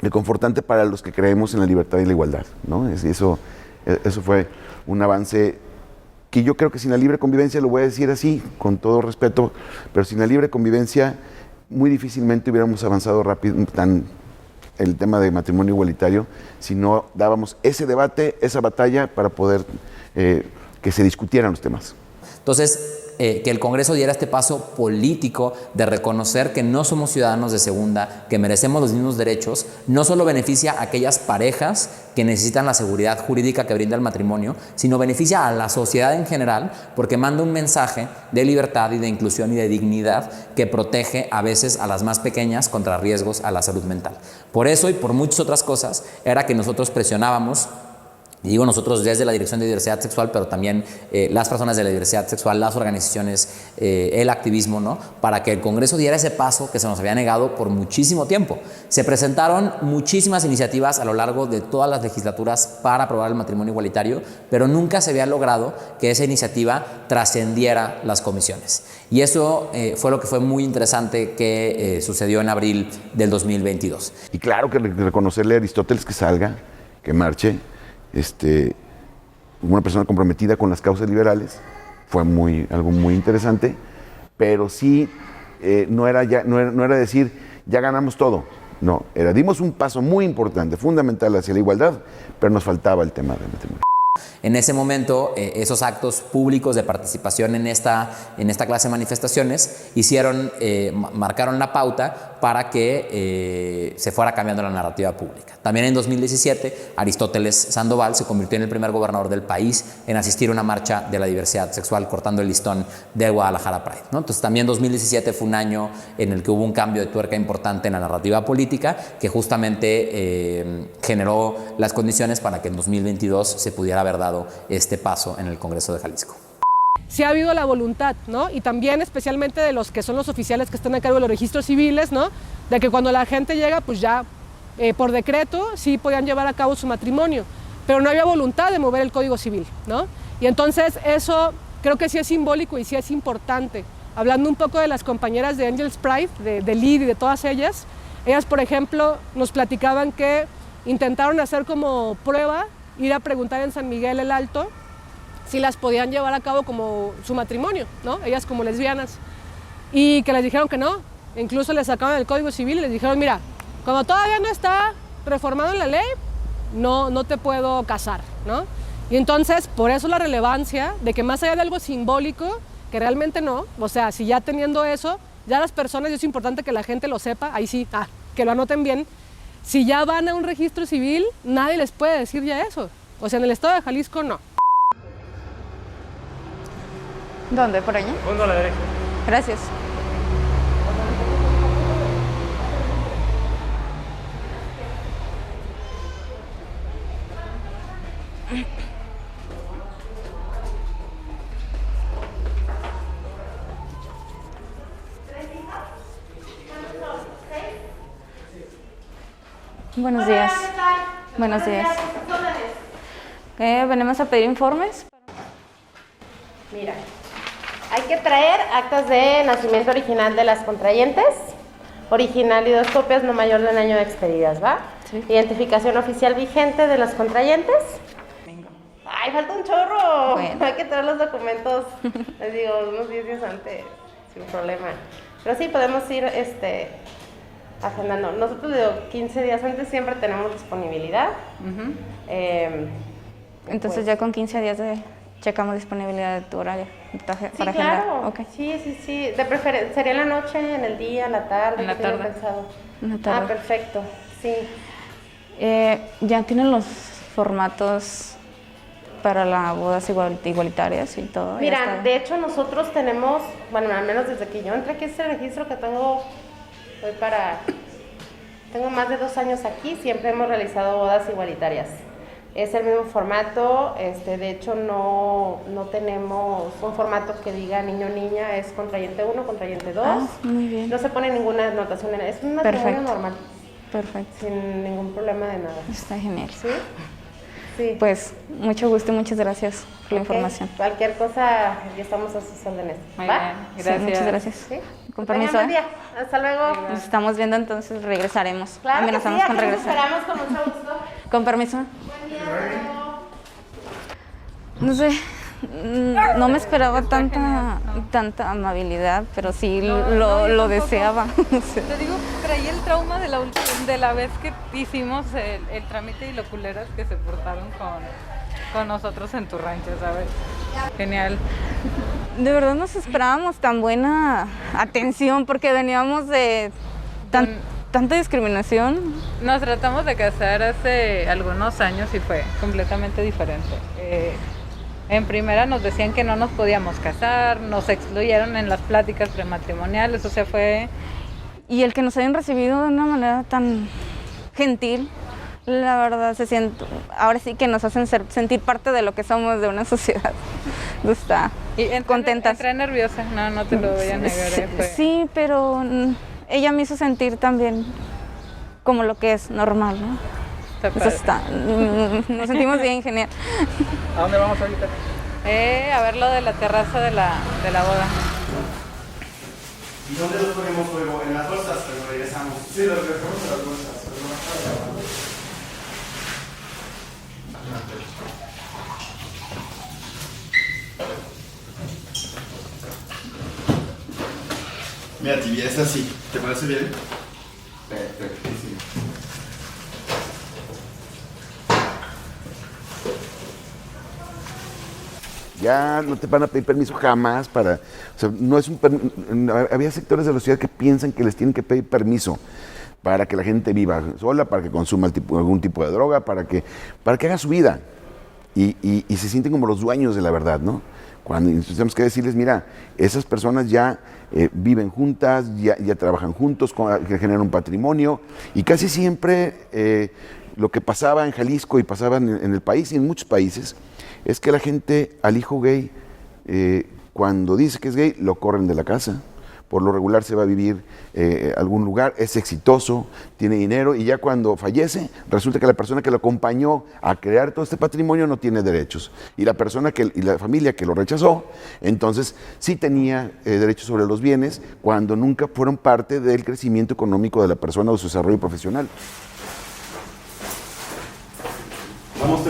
reconfortante para los que creemos en la libertad y la igualdad, ¿no? Eso fue un avance que yo creo que sin la libre convivencia, lo voy a decir así, con todo respeto, pero sin la libre convivencia muy difícilmente hubiéramos avanzado rápido el tema de matrimonio igualitario, si no dábamos ese debate, esa batalla para poder que se discutieran los temas. Entonces, que el Congreso diera este paso político de reconocer que no somos ciudadanos de segunda, que merecemos los mismos derechos, no solo beneficia a aquellas parejas que necesitan la seguridad jurídica que brinda el matrimonio, sino beneficia a la sociedad en general, porque manda un mensaje de libertad y de inclusión y de dignidad que protege a veces a las más pequeñas contra riesgos a la salud mental. Por eso y por muchas otras cosas era que nosotros presionábamos. Y digo nosotros desde la Dirección de Diversidad Sexual, pero también las personas de la diversidad sexual, las organizaciones, el activismo, ¿no? Para que el Congreso diera ese paso que se nos había negado por muchísimo tiempo. Se presentaron muchísimas iniciativas a lo largo de todas las legislaturas para aprobar el matrimonio igualitario, pero nunca se había logrado que esa iniciativa trascendiera las comisiones. Y eso fue lo que fue muy interesante que sucedió en abril del 2022. Y claro que reconocerle a Aristóteles que salga, que marche, una persona comprometida con las causas liberales, fue algo muy interesante, pero sí no era decir ya ganamos todo, no, dimos un paso muy importante, fundamental hacia la igualdad, pero nos faltaba el tema del matrimonio. En ese momento, esos actos públicos de participación en esta clase de manifestaciones marcaron la pauta para que se fuera cambiando la narrativa pública. También en 2017, Aristóteles Sandoval se convirtió en el primer gobernador del país en asistir a una marcha de la diversidad sexual, cortando el listón del Guadalajara Pride, ¿no? Entonces también 2017 fue un año en el que hubo un cambio de tuerca importante en la narrativa política que justamente generó las condiciones para que en 2022 se pudiera haber dado este paso en el Congreso de Jalisco. Sí ha habido la voluntad, ¿no? Y también especialmente de los que son los oficiales que están a cargo de los registros civiles, ¿no? De que cuando la gente llega, pues ya por decreto sí podían llevar a cabo su matrimonio, pero no había voluntad de mover el Código Civil, ¿no? Y entonces eso creo que sí es simbólico y sí es importante. Hablando un poco de las compañeras de Angels Pride, de Lid y de todas ellas, por ejemplo, nos platicaban que intentaron hacer como prueba, ir a preguntar en San Miguel el Alto si las podían llevar a cabo como su matrimonio, ¿no? Ellas como lesbianas, y que les dijeron que no, incluso les sacaron el Código Civil y les dijeron, mira, como todavía no está reformado en la ley, no te puedo casar, ¿no? Y entonces, por eso la relevancia de que más allá de algo simbólico, que realmente no, o sea, si ya teniendo eso, Ya las personas, y es importante que la gente lo sepa, ahí sí, que lo anoten bien, si ya van a un registro civil, nadie les puede decir ya eso. O sea, en el estado de Jalisco no. ¿Dónde? ¿Por allá? Fondo a la derecha. Gracias. Buenos días. Buenos días. Venimos a pedir informes. Mira, hay que traer actas de nacimiento original de las contrayentes, original y 2 copias no mayor de un año de expedidas, ¿va? Sí. Identificación oficial vigente de los contrayentes. Venga. ¡Ay, falta un chorro! Bueno. Hay que traer los documentos, les digo, unos 10 días antes, sin problema. Pero sí, podemos ir agendando. Nosotros, digo, 15 días antes siempre tenemos disponibilidad. Entonces pues, ya con 15 días checamos disponibilidad de tu horario para agendar. Claro. Okay. Sí. De preferencia, ¿sería en la noche, en el día, en la tarde? En la tarde. Pensado? En la tarde. Perfecto, sí. ¿Ya tienen los formatos para las bodas igualitarias y todo? Mira, de hecho nosotros tenemos, bueno, al menos desde que yo entré aquí, este registro que tengo, tengo más de 2 años aquí, siempre hemos realizado bodas igualitarias. Es el mismo formato, de hecho no tenemos un formato que diga niño-niña, es contrayente 1, contrayente 2. Muy bien. No se pone ninguna anotación, es un matrimonio normal. Perfecto. Sin ningún problema de nada. Está genial. ¿Sí? Sí. Pues mucho gusto y muchas gracias por la información. Cualquier cosa, ya estamos a sus órdenes. Muy ¿Va? bien, gracias. Sí, muchas gracias. ¿Sí? Con permiso. Buen día. Hasta luego. Nos estamos viendo entonces, regresaremos. Claro, amenazamos que sí, con aquí regresar. Nos esperamos con mucho gusto. Con permiso. Buen día. No sé, no me esperaba tanta amabilidad, pero sí lo deseaba. Te digo, traía el trauma de la vez que hicimos el trámite y lo culeras que se portaron con nosotros en tu rancho, ¿sabes? Genial. De verdad nos esperábamos tan buena atención porque veníamos de tanta discriminación. Nos tratamos de casar hace algunos años y fue completamente diferente. En primera nos decían que no nos podíamos casar, nos excluyeron en las pláticas prematrimoniales, o sea, fue... Y el que nos hayan recibido de una manera tan gentil, la verdad se siente, ahora sí que nos hacen sentir parte de lo que somos de una sociedad. Está contentas. Entré nerviosa, no te lo voy a negar. Sí, pero ella me hizo sentir también como lo que es normal, ¿no? Eso está. Nos sentimos bien, genial. ¿A dónde vamos ahorita? A ver lo de la terraza de la boda. ¿Y dónde los ponemos luego? En las bolsas, pero regresamos. Sí, los regresamos a las bolsas. Mira, tibia, es así. ¿Te parece bien? Perfectísimo. Ya no te van a pedir permiso jamás para... O sea, no es había sectores de la sociedad que piensan que les tienen que pedir permiso para que la gente viva sola, para que consuma algún tipo de droga, para que haga su vida. Y se sienten como los dueños de la verdad, ¿no? Cuando tenemos que decirles, mira, esas personas ya viven juntas, ya trabajan juntos, que generan un patrimonio, y casi siempre lo que pasaba en Jalisco y pasaba en el país y en muchos países es que la gente al hijo gay, cuando dice que es gay, lo corren de la casa. Por lo regular se va a vivir a algún lugar, es exitoso, tiene dinero, y ya cuando fallece, resulta que la persona que lo acompañó a crear todo este patrimonio no tiene derechos. Y la persona y la familia que lo rechazó, entonces sí tenía derechos sobre los bienes, cuando nunca fueron parte del crecimiento económico de la persona o su desarrollo profesional. Vamos,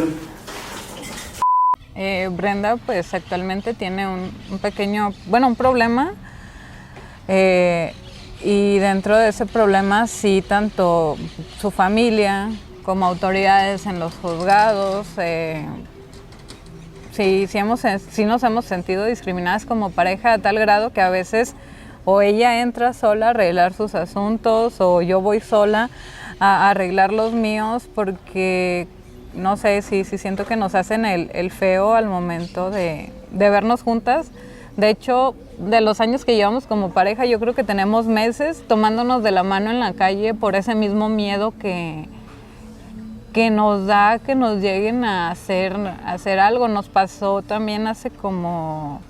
Brenda pues actualmente tiene un pequeño, un problema, y dentro de ese problema sí tanto su familia como autoridades en los juzgados, sí nos hemos sentido discriminadas como pareja a tal grado que a veces o ella entra sola a arreglar sus asuntos o yo voy sola a arreglar los míos, porque no sé, si siento que nos hacen el feo al momento de vernos juntas. De hecho, de los años que llevamos como pareja, yo creo que tenemos meses tomándonos de la mano en la calle por ese mismo miedo que nos da que nos lleguen a hacer algo. Nos pasó también hace como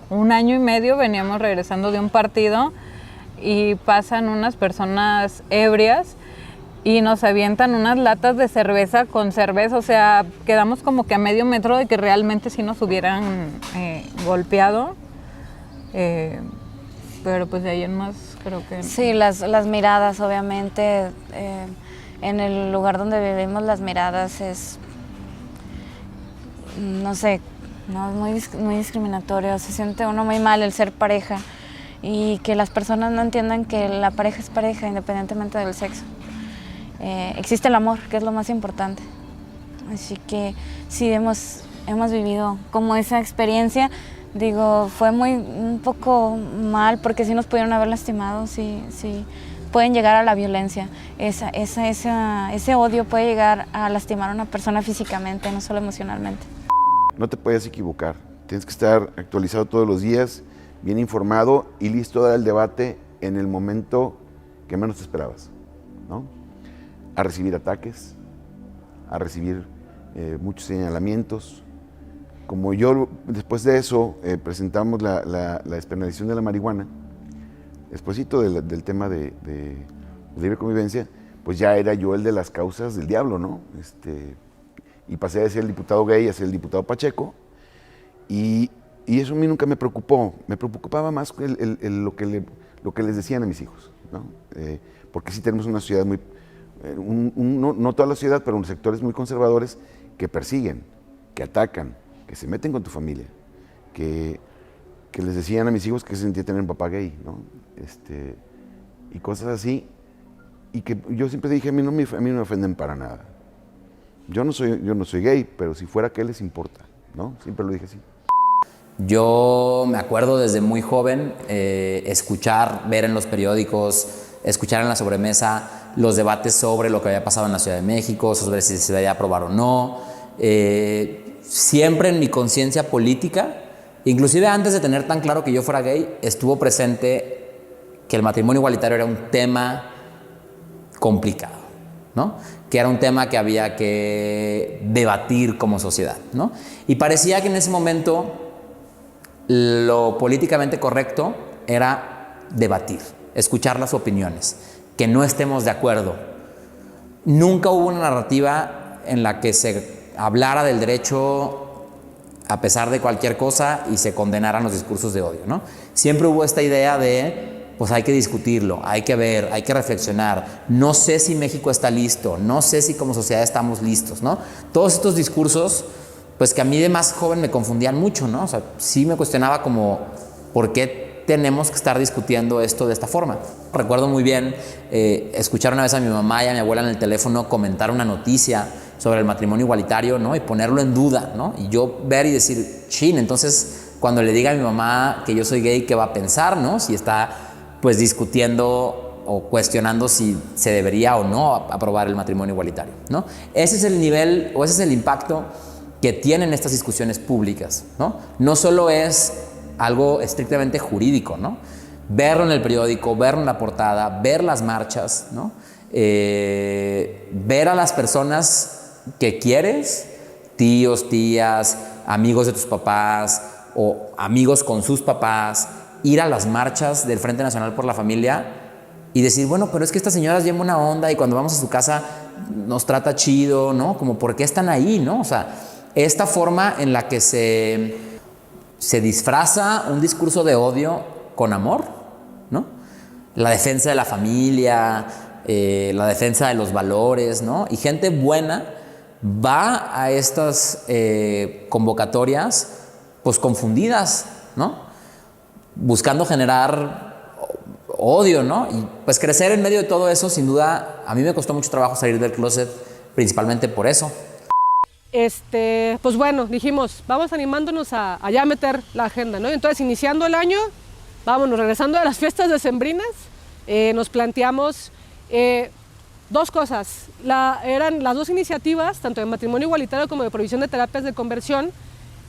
1 año y medio, veníamos regresando de un partido y pasan unas personas ebrias y nos avientan unas latas de cerveza con cerveza, o sea, quedamos como que a medio metro de que realmente sí nos hubieran golpeado. Pero pues de ahí en más creo que... Sí, las miradas, obviamente, en el lugar donde vivimos las miradas es, no sé, no, muy discriminatorio, se siente uno muy mal el ser pareja y que las personas no entiendan que la pareja es pareja independientemente del sexo. Existe el amor, que es lo más importante. Así que sí, hemos vivido como esa experiencia. Digo, fue un poco mal porque sí nos pudieron haber lastimado, sí pueden llegar a la violencia. Ese odio puede llegar a lastimar a una persona físicamente, no solo emocionalmente. No te puedes equivocar, tienes que estar actualizado todos los días, bien informado y listo a dar el debate en el momento que menos te esperabas, ¿no? A recibir ataques, a recibir muchos señalamientos. Como yo, después de eso, presentamos la despenalización de la marihuana, despuésito del tema de libre convivencia, pues ya era yo el de las causas del diablo, ¿no? Y pasé de ser el diputado gay a ser el diputado Pacheco, y eso a mí nunca me preocupó. Me preocupaba más lo que les decían a mis hijos, ¿no? Porque sí tenemos una sociedad muy... no toda la sociedad, pero unos sectores muy conservadores que persiguen, que atacan, que se meten con tu familia, que les decían a mis hijos que se sentía tener un papá gay, ¿no? Y cosas así, y que yo siempre dije, a mí no me ofenden para nada. Yo no soy gay, pero si fuera, ¿qué les importa? ¿No? Siempre lo dije así. Yo me acuerdo desde muy joven escuchar, ver en los periódicos, escuchar en la sobremesa los debates sobre lo que había pasado en la Ciudad de México, sobre si se debía aprobar o no. Siempre en mi conciencia política, inclusive antes de tener tan claro que yo fuera gay, estuvo presente que el matrimonio igualitario era un tema complicado, ¿no? Que era un tema que había que debatir como sociedad, ¿no? Y parecía que en ese momento lo políticamente correcto era debatir, escuchar las opiniones, que no estemos de acuerdo. Nunca hubo una narrativa en la que se hablara del derecho a pesar de cualquier cosa y se condenaran los discursos de odio, ¿no? Siempre hubo esta idea de, pues hay que discutirlo, hay que ver, hay que reflexionar. No sé si México está listo, no sé si como sociedad estamos listos, ¿no? Todos estos discursos, pues que a mí de más joven me confundían mucho, ¿no? O sea, sí me cuestionaba como, ¿por qué tenemos que estar discutiendo esto de esta forma? Recuerdo muy bien escuchar una vez a mi mamá y a mi abuela en el teléfono comentar una noticia sobre el matrimonio igualitario, ¿no? Y ponerlo en duda, ¿no? Y yo ver y decir, chin, entonces cuando le diga a mi mamá que yo soy gay, ¿qué va a pensar, no? Si está, pues, discutiendo o cuestionando si se debería o no aprobar el matrimonio igualitario, ¿no? Ese es el nivel o ese es el impacto que tienen estas discusiones públicas, ¿no? No solo es algo estrictamente jurídico, ¿no? Verlo en el periódico, verlo en la portada, ver las marchas, ¿no? Ver a las personas que quieres, tíos, tías, amigos de tus papás o amigos con sus papás, ir a las marchas del Frente Nacional por la Familia y decir, bueno, pero es que estas señoras llevan una onda y cuando vamos a su casa nos trata chido, ¿no? Como, ¿por qué están ahí, no? O sea, esta forma en la que se disfraza un discurso de odio con amor, ¿no? La defensa de la familia, la defensa de los valores, ¿no? Y gente buena va a estas convocatorias, pues confundidas, ¿no? Buscando generar odio, ¿no? Y pues crecer en medio de todo eso, sin duda, a mí me costó mucho trabajo salir del closet, principalmente por eso. Pues bueno, dijimos, vamos animándonos a ya meter la agenda, ¿no? Entonces, iniciando el año, vámonos, regresando de las fiestas decembrinas, nos planteamos dos cosas. Eran las dos iniciativas, tanto de matrimonio igualitario como de provisión de terapias de conversión,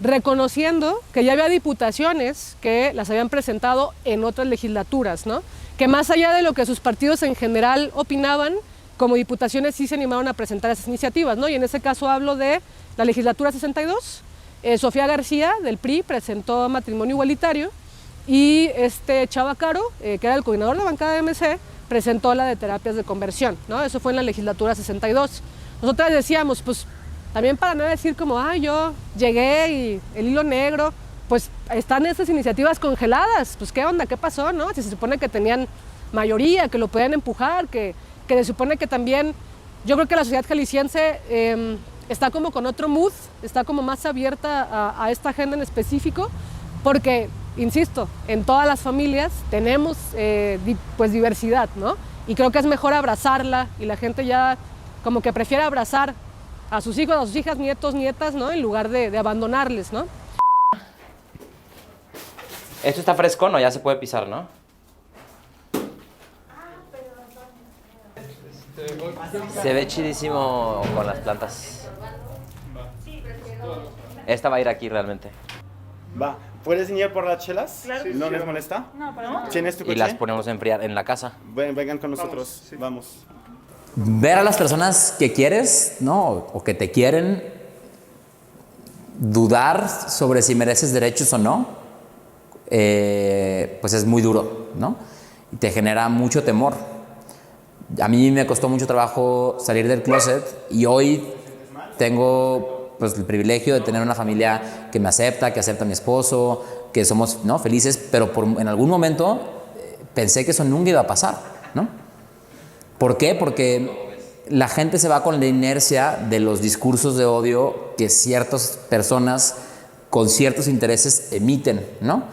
reconociendo que ya había diputaciones que las habían presentado en otras legislaturas, ¿no? Que más allá de lo que sus partidos en general opinaban, como diputaciones sí se animaron a presentar esas iniciativas, ¿no? Y en ese caso hablo de la legislatura 62, Sofía García del PRI presentó matrimonio igualitario y Chava Caro, que era el coordinador de bancada de MC, presentó la de terapias de conversión, ¿no? Eso fue en la legislatura 62. Nosotras decíamos, pues también para no decir como, yo llegué y el hilo negro, pues están estas iniciativas congeladas, pues qué onda, qué pasó, ¿no? Si se supone que tenían mayoría, que lo podían empujar, que se supone que también, yo creo que la sociedad jalisciense está como con otro mood, está como más abierta a esta agenda en específico, porque, insisto, en todas las familias tenemos pues diversidad, ¿no? Y creo que es mejor abrazarla y la gente ya como que prefiere abrazar a sus hijos, a sus hijas, nietos, nietas, ¿no? En lugar de abandonarles, ¿no? Esto está fresco, ¿no? Ya se puede pisar, ¿no? Se ve chidísimo con las plantas. Esta va a ir aquí realmente. Va. ¿Puedes venir por las chelas? Claro. ¿No les molesta? No, para nada. ¿Tienes tu coche? Y las ponemos a enfriar en la casa. Vengan con nosotros. Vamos. Ver a las personas que quieres, ¿no? O que te quieren, dudar sobre si mereces derechos o no, pues es muy duro, ¿no? Y te genera mucho temor. A mí me costó mucho trabajo salir del closet y hoy tengo pues el privilegio de tener una familia que me acepta, que acepta a mi esposo, que somos, ¿no?, felices, pero en algún momento pensé que eso nunca iba a pasar, ¿no? ¿Por qué? Porque la gente se va con la inercia de los discursos de odio que ciertas personas con ciertos intereses emiten, ¿no?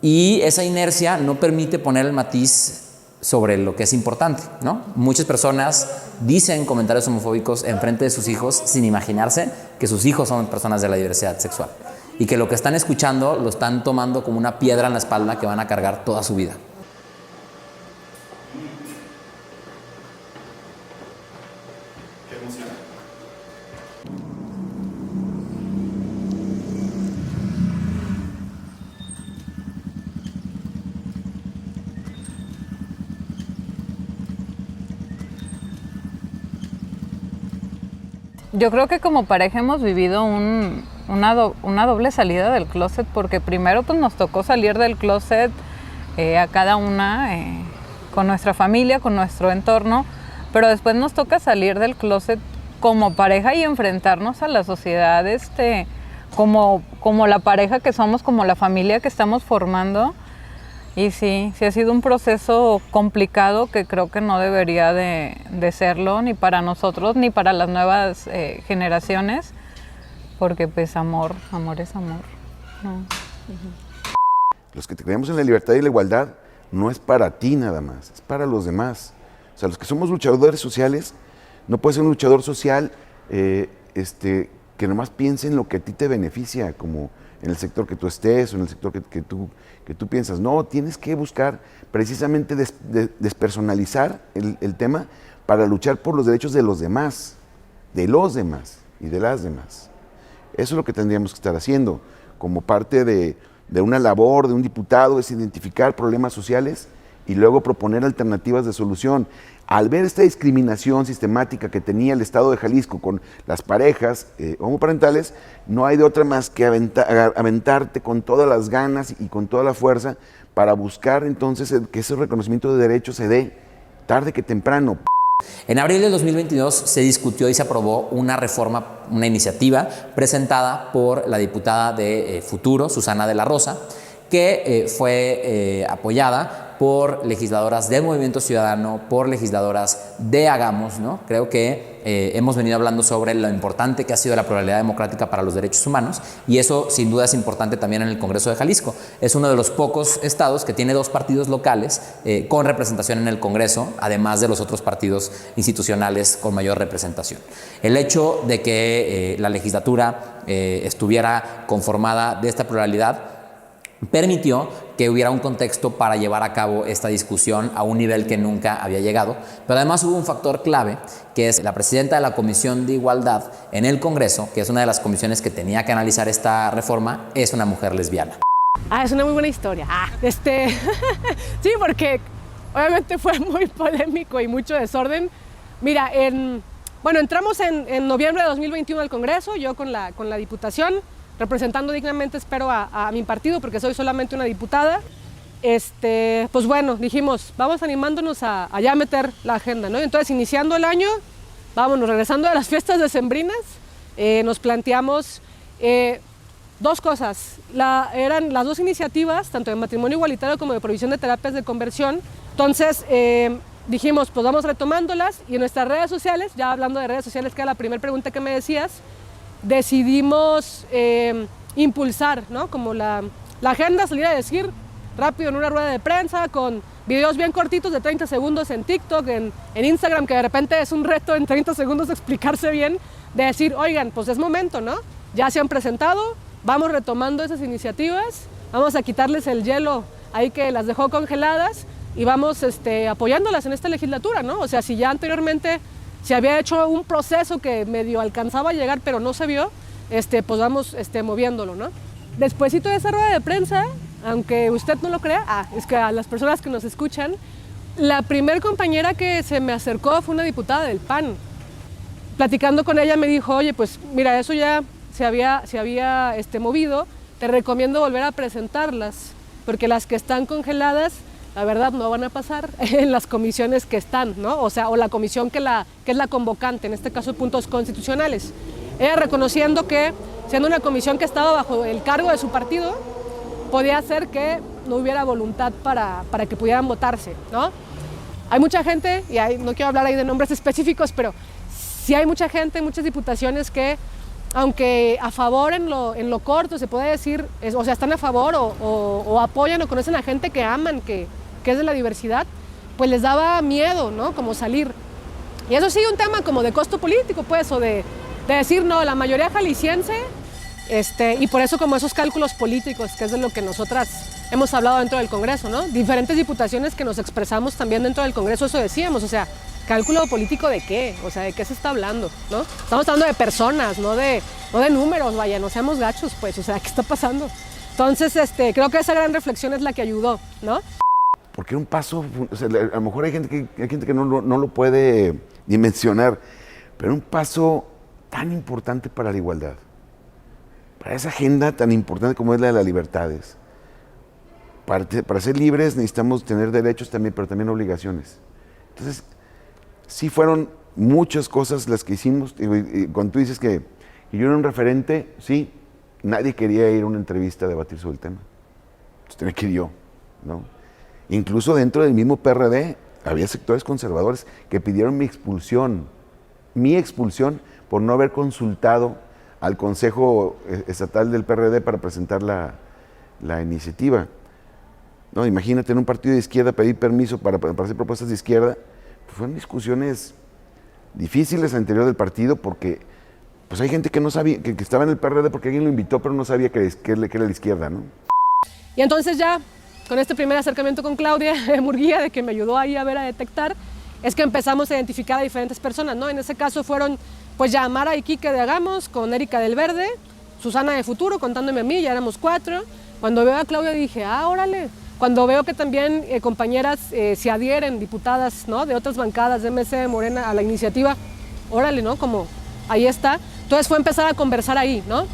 Y esa inercia no permite poner el matiz sobre lo que es importante, ¿no? Muchas personas dicen comentarios homofóbicos enfrente de sus hijos sin imaginarse que sus hijos son personas de la diversidad sexual y que lo que están escuchando lo están tomando como una piedra en la espalda que van a cargar toda su vida. Qué emoción. Yo creo que como pareja hemos vivido una doble salida del closet, porque primero pues nos tocó salir del closet a cada una con nuestra familia, con nuestro entorno, pero después nos toca salir del closet como pareja y enfrentarnos a la sociedad como la pareja que somos, como la familia que estamos formando. Y sí ha sido un proceso complicado que creo que no debería de serlo ni para nosotros ni para las nuevas generaciones, porque pues amor es amor, ¿no? Los que creemos en la libertad y la igualdad no es para ti nada más, es para los demás. O sea, los que somos luchadores sociales, no puedes ser un luchador social que nomás piense en lo que a ti te beneficia, como en el sector que tú estés o en el sector que tú piensas. No, tienes que buscar precisamente despersonalizar el tema para luchar por los derechos de los demás y de las demás. Eso es lo que tendríamos que estar haciendo como parte de una labor de un diputado, es identificar problemas sociales y luego proponer alternativas de solución. Al ver esta discriminación sistemática que tenía el Estado de Jalisco con las parejas homoparentales, no hay de otra más que aventarte con todas las ganas y con toda la fuerza para buscar entonces que ese reconocimiento de derechos se dé tarde que temprano. En abril del 2022 se discutió y se aprobó una reforma, una iniciativa presentada por la diputada de Futuro, Susana de la Rosa, que fue apoyada por legisladoras del Movimiento Ciudadano, por legisladoras de Hagamos, ¿no? Creo que hemos venido hablando sobre lo importante que ha sido la pluralidad democrática para los derechos humanos, y eso sin duda es importante también en el Congreso de Jalisco. Es uno de los pocos estados que tiene 2 partidos locales con representación en el Congreso, además de los otros partidos institucionales con mayor representación. El hecho de que la legislatura estuviera conformada de esta pluralidad permitió que hubiera un contexto para llevar a cabo esta discusión a un nivel que nunca había llegado. Pero además hubo un factor clave, que es la presidenta de la Comisión de Igualdad en el Congreso, que es una de las comisiones que tenía que analizar esta reforma, es una mujer lesbiana. Es una muy buena historia. Sí, porque obviamente fue muy polémico y mucho desorden. Mira, entramos en noviembre de 2021 al Congreso, yo con la Diputación, representando dignamente, espero, a mi partido, porque soy solamente una diputada. Pues bueno, dijimos, vamos animándonos a ya meter la agenda, ¿no? Entonces, iniciando el año, vámonos, regresando de las fiestas decembrinas, nos planteamos dos cosas. Eran las dos iniciativas, tanto de matrimonio igualitario como de provisión de terapias de conversión. Entonces, dijimos, pues vamos retomándolas, y en nuestras redes sociales, ya hablando de redes sociales, que era la primera pregunta que me decías, decidimos impulsar, ¿no? Como la agenda, salir a decir rápido en una rueda de prensa, con videos bien cortitos de 30 segundos en TikTok, en Instagram, que de repente es un reto en 30 segundos explicarse bien, de decir, oigan, pues es momento, ¿no? Ya se han presentado, vamos retomando esas iniciativas, vamos a quitarles el hielo ahí que las dejó congeladas, y vamos apoyándolas en esta legislatura, ¿no? O sea, si ya anteriormente se había hecho un proceso que medio alcanzaba a llegar, pero no se vio, pues vamos moviéndolo, ¿no? Despuésito de esa rueda de prensa, aunque usted no lo crea, es que a las personas que nos escuchan, la primer compañera que se me acercó fue una diputada del PAN. Platicando con ella me dijo, oye, pues mira, eso ya se había movido, te recomiendo volver a presentarlas, porque las que están congeladas, la verdad, no van a pasar en las comisiones que están, ¿no? O sea, o la comisión que es la convocante, en este caso puntos constitucionales. Ella reconociendo que, siendo una comisión que estaba bajo el cargo de su partido, podía hacer que no hubiera voluntad para que pudieran votarse, ¿no? Hay mucha gente, y no quiero hablar ahí de nombres específicos, pero sí hay mucha gente, muchas diputaciones que, aunque a favor en lo corto se puede decir, o sea, están a favor o apoyan o conocen a gente que aman, que es de la diversidad, pues les daba miedo, ¿no? Como salir. Y eso sí, un tema como de costo político, pues, o de decir, no, la mayoría jalisciense, y por eso como esos cálculos políticos, que es de lo que nosotras hemos hablado dentro del Congreso, ¿no? Diferentes diputaciones que nos expresamos también dentro del Congreso, eso decíamos, o sea, ¿cálculo político de qué? O sea, ¿de qué se está hablando? ¿No? Estamos hablando de personas, no de números, vaya, no seamos gachos, pues, o sea, ¿qué está pasando? Entonces, creo que esa gran reflexión es la que ayudó, ¿no? Porque un paso, o sea, a lo mejor hay gente que no lo puede dimensionar, pero un paso tan importante para la igualdad, para esa agenda tan importante como es la de las libertades. Para ser libres necesitamos tener derechos también, pero también obligaciones. Entonces, sí fueron muchas cosas las que hicimos. Y cuando tú dices que yo era un referente, sí, nadie quería ir a una entrevista a debatir sobre el tema. Entonces tenía que ir yo, ¿no? Incluso dentro del mismo PRD había sectores conservadores que pidieron mi expulsión por no haber consultado al Consejo Estatal del PRD para presentar la iniciativa. No, imagínate en un partido de izquierda pedir permiso para hacer propuestas de izquierda. Fueron discusiones difíciles al interior del partido porque pues hay gente que no sabía, que estaba en el PRD porque alguien lo invitó, pero no sabía que era la izquierda, ¿no? Y entonces ya, con este primer acercamiento con Claudia Murguía, de que me ayudó ahí a detectar, es que empezamos a identificar a diferentes personas, ¿no? En ese caso fueron, pues ya Mara y Quique de Hagamos, con Erika del Verde, Susana de Futuro, contándome a mí, ya éramos 4. Cuando veo a Claudia dije, órale. Cuando veo que también compañeras se adhieren, diputadas, ¿no? De otras bancadas, de MC, de Morena, a la iniciativa, órale, ¿no? Como ahí está. Entonces fue empezar a conversar ahí, ¿no?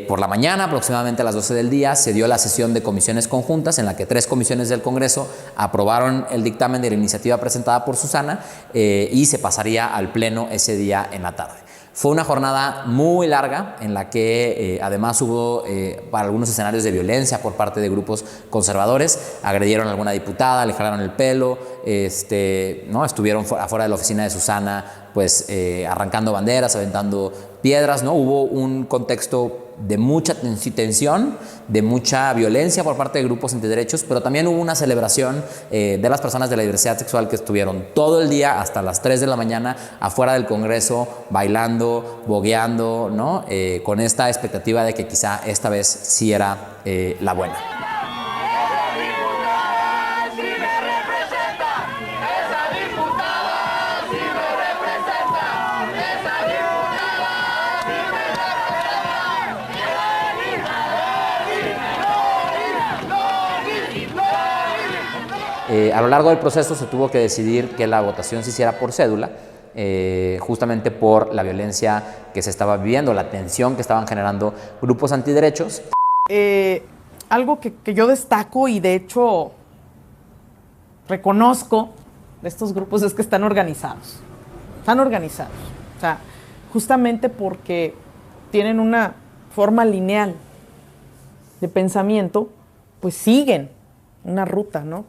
Por la mañana, aproximadamente a las 12 del día, se dio la sesión de comisiones conjuntas en la que 3 comisiones del Congreso aprobaron el dictamen de la iniciativa presentada por Susana y se pasaría al Pleno ese día en la tarde. Fue una jornada muy larga en la que además hubo para algunos escenarios de violencia por parte de grupos conservadores. Agredieron a alguna diputada, le jalaron el pelo, ¿no? Estuvieron afuera de la oficina de Susana pues arrancando banderas, aventando piedras, ¿no? Hubo un contexto de mucha tensión, de mucha violencia por parte de grupos antiderechos, pero también hubo una celebración de las personas de la diversidad sexual que estuvieron todo el día hasta las 3 de la mañana afuera del Congreso, bailando, bogueando, ¿no? Con esta expectativa de que quizá esta vez sí era la buena. A lo largo del proceso se tuvo que decidir que la votación se hiciera por cédula, justamente por la violencia que se estaba viviendo, la tensión que estaban generando grupos antiderechos. Algo que yo destaco y de hecho reconozco de estos grupos es que están organizados. Están organizados. O sea, justamente porque tienen una forma lineal de pensamiento, pues siguen una ruta, ¿no?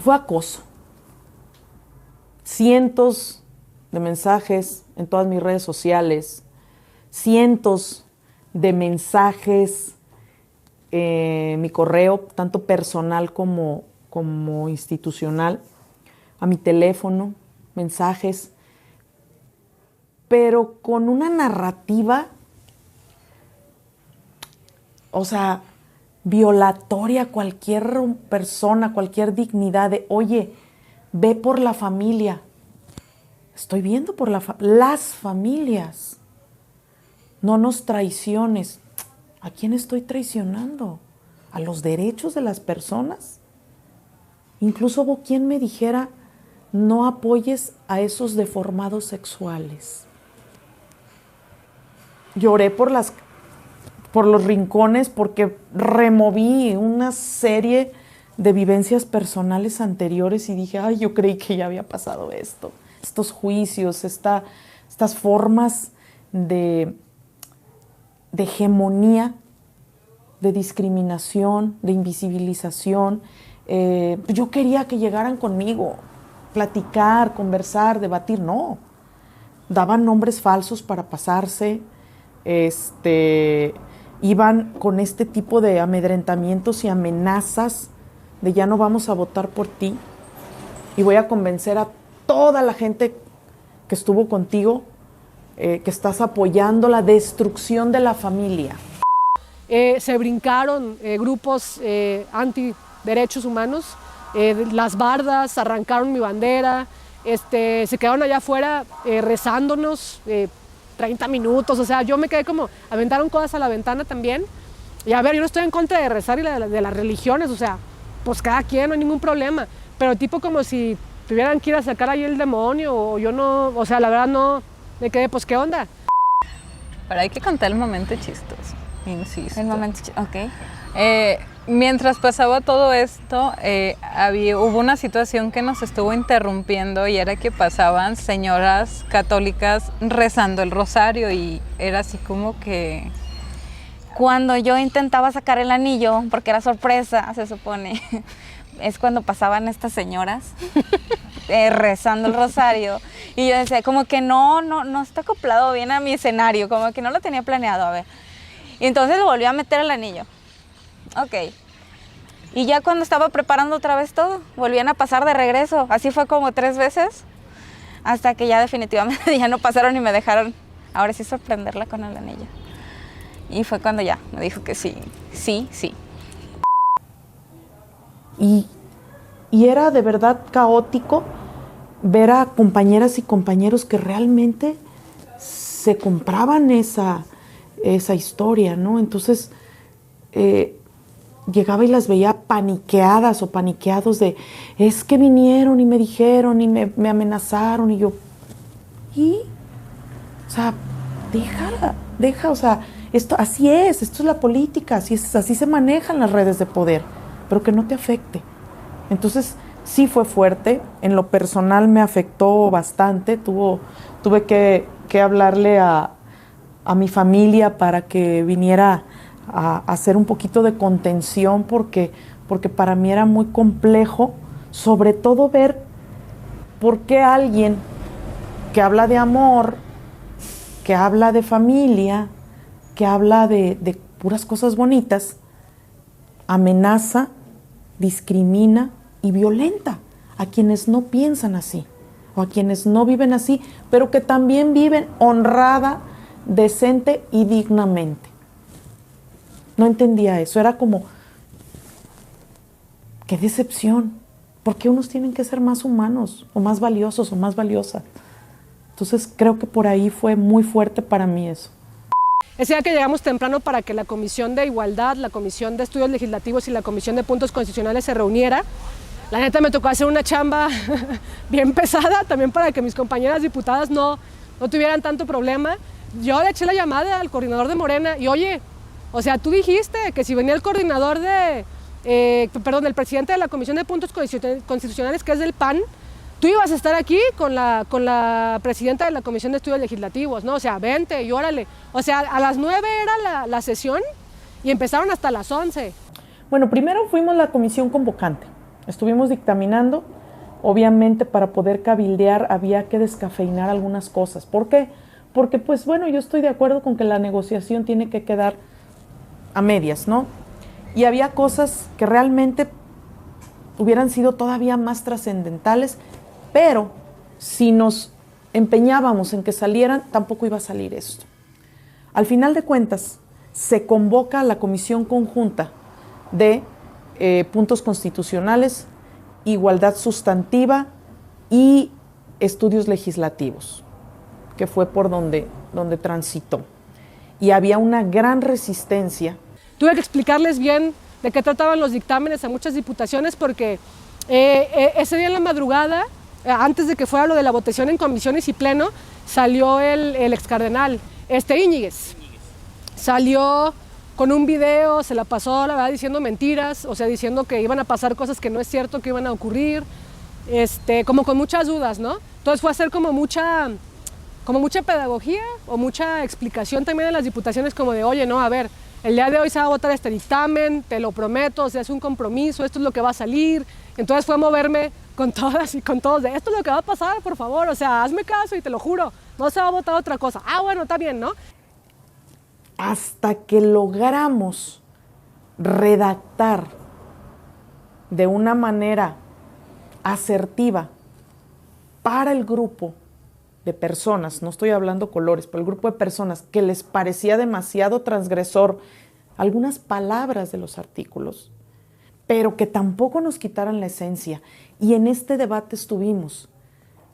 Fue acoso. Cientos de mensajes en todas mis redes sociales, cientos de mensajes en mi correo, tanto personal como institucional, a mi teléfono, mensajes, pero con una narrativa, o sea, violatoria a cualquier persona, cualquier dignidad de, oye, ve por la familia. Estoy viendo por las familias. No nos traiciones. ¿A quién estoy traicionando? ¿A los derechos de las personas? Incluso hubo quien me dijera, no apoyes a esos deformados sexuales. Lloré por los rincones porque removí una serie de vivencias personales anteriores y dije, ay, yo creí que ya había pasado esto. Estos juicios, estas formas de hegemonía, de discriminación, de invisibilización. Yo quería que llegaran conmigo, platicar, conversar, debatir. No, daban nombres falsos para pasarse, iban con este tipo de amedrentamientos y amenazas de ya no vamos a votar por ti y voy a convencer a toda la gente que estuvo contigo que estás apoyando la destrucción de la familia. Se brincaron grupos anti-derechos humanos, las bardas, arrancaron mi bandera, se quedaron allá afuera rezándonos 30 minutos, o sea, yo me quedé como, aventaron cosas a la ventana también, y a ver, yo no estoy en contra de rezar y de las religiones, o sea, pues cada quien, no hay ningún problema, pero tipo como si tuvieran que ir a sacar ahí el demonio, o yo no, o sea, la verdad no, me quedé, pues, ¿qué onda? Pero hay que contar el momento chistoso, insisto. El momento chistoso, ok. Mientras pasaba todo esto, hubo una situación que nos estuvo interrumpiendo y era que pasaban señoras católicas rezando el rosario y era así como que... Cuando yo intentaba sacar el anillo, porque era sorpresa, se supone, es cuando pasaban estas señoras rezando el rosario y yo decía como que no está acoplado bien a mi escenario, como que no lo tenía planeado, a ver. Y entonces le volví a meter el anillo. Ok. Y ya cuando estaba preparando otra vez todo, volvían a pasar de regreso. Así fue como 3 veces, hasta que ya definitivamente ya no pasaron y me dejaron, ahora sí, sorprenderla con el anillo. Y fue cuando ya me dijo que sí. Y era de verdad caótico ver a compañeras y compañeros que realmente se compraban esa historia, ¿no? Entonces, llegaba y las veía paniqueadas o paniqueados de, es que vinieron y me dijeron y me amenazaron y yo, o sea, deja, o sea, esto es la política, así se manejan las redes de poder, pero que no te afecte. Entonces, sí fue fuerte, en lo personal me afectó bastante, tuve que hablarle a mi familia para que viniera a hacer un poquito de contención porque para mí era muy complejo, sobre todo ver ¿por qué alguien que habla de amor, que habla de familia, que habla de puras cosas bonitas, amenaza, discrimina y violenta a quienes no piensan así o a quienes no viven así, pero que también viven honrada, decente y dignamente? No entendía eso, era como, qué decepción, ¿por qué unos tienen que ser más humanos o más valiosos o más valiosas? Entonces creo que por ahí fue muy fuerte para mí eso. Ese día que llegamos temprano para que la Comisión de Igualdad, la Comisión de Estudios Legislativos y la Comisión de Puntos Constitucionales se reuniera, la neta me tocó hacer una chamba bien pesada también para que mis compañeras diputadas no tuvieran tanto problema. Yo le eché la llamada al coordinador de Morena y oye, o sea, tú dijiste que si venía el coordinador del presidente de la Comisión de Puntos Constitucionales, que es del PAN, tú ibas a estar aquí con la presidenta de la Comisión de Estudios Legislativos, ¿no? O sea, vente y órale. O sea, a las 9 era la sesión y empezaron hasta las 11. Bueno, primero fuimos la comisión convocante. Estuvimos dictaminando. Obviamente, para poder cabildear había que descafeinar algunas cosas. ¿Por qué? Porque, pues bueno, yo estoy de acuerdo con que la negociación tiene que quedar a medias, ¿no? Y había cosas que realmente hubieran sido todavía más trascendentales, pero si nos empeñábamos en que salieran, tampoco iba a salir esto. Al final de cuentas, se convoca a la Comisión Conjunta de Puntos Constitucionales, Igualdad Sustantiva y Estudios Legislativos, que fue por donde transitó. Y había una gran resistencia. Tuve que explicarles bien de qué trataban los dictámenes a muchas diputaciones porque ese día en la madrugada, antes de que fuera lo de la votación en comisiones y pleno, salió el excardenal Íñiguez. Salió con un video, se la pasó, la verdad, diciendo mentiras, o sea, diciendo que iban a pasar cosas que no es cierto que iban a ocurrir, como con muchas dudas, ¿no? Entonces fue a hacer como mucha pedagogía o mucha explicación también de las diputaciones como de, oye, no, a ver, el día de hoy se va a votar este dictamen, te lo prometo, o sea, es un compromiso, esto es lo que va a salir. Entonces fue a moverme con todas y con todos de, esto es lo que va a pasar, por favor, o sea, hazme caso y te lo juro, no se va a votar otra cosa. Ah, bueno, está bien, ¿no? Hasta que logramos redactar de una manera asertiva para el grupo de personas, no estoy hablando colores, pero el grupo de personas que les parecía demasiado transgresor algunas palabras de los artículos, pero que tampoco nos quitaran la esencia. Y en este debate estuvimos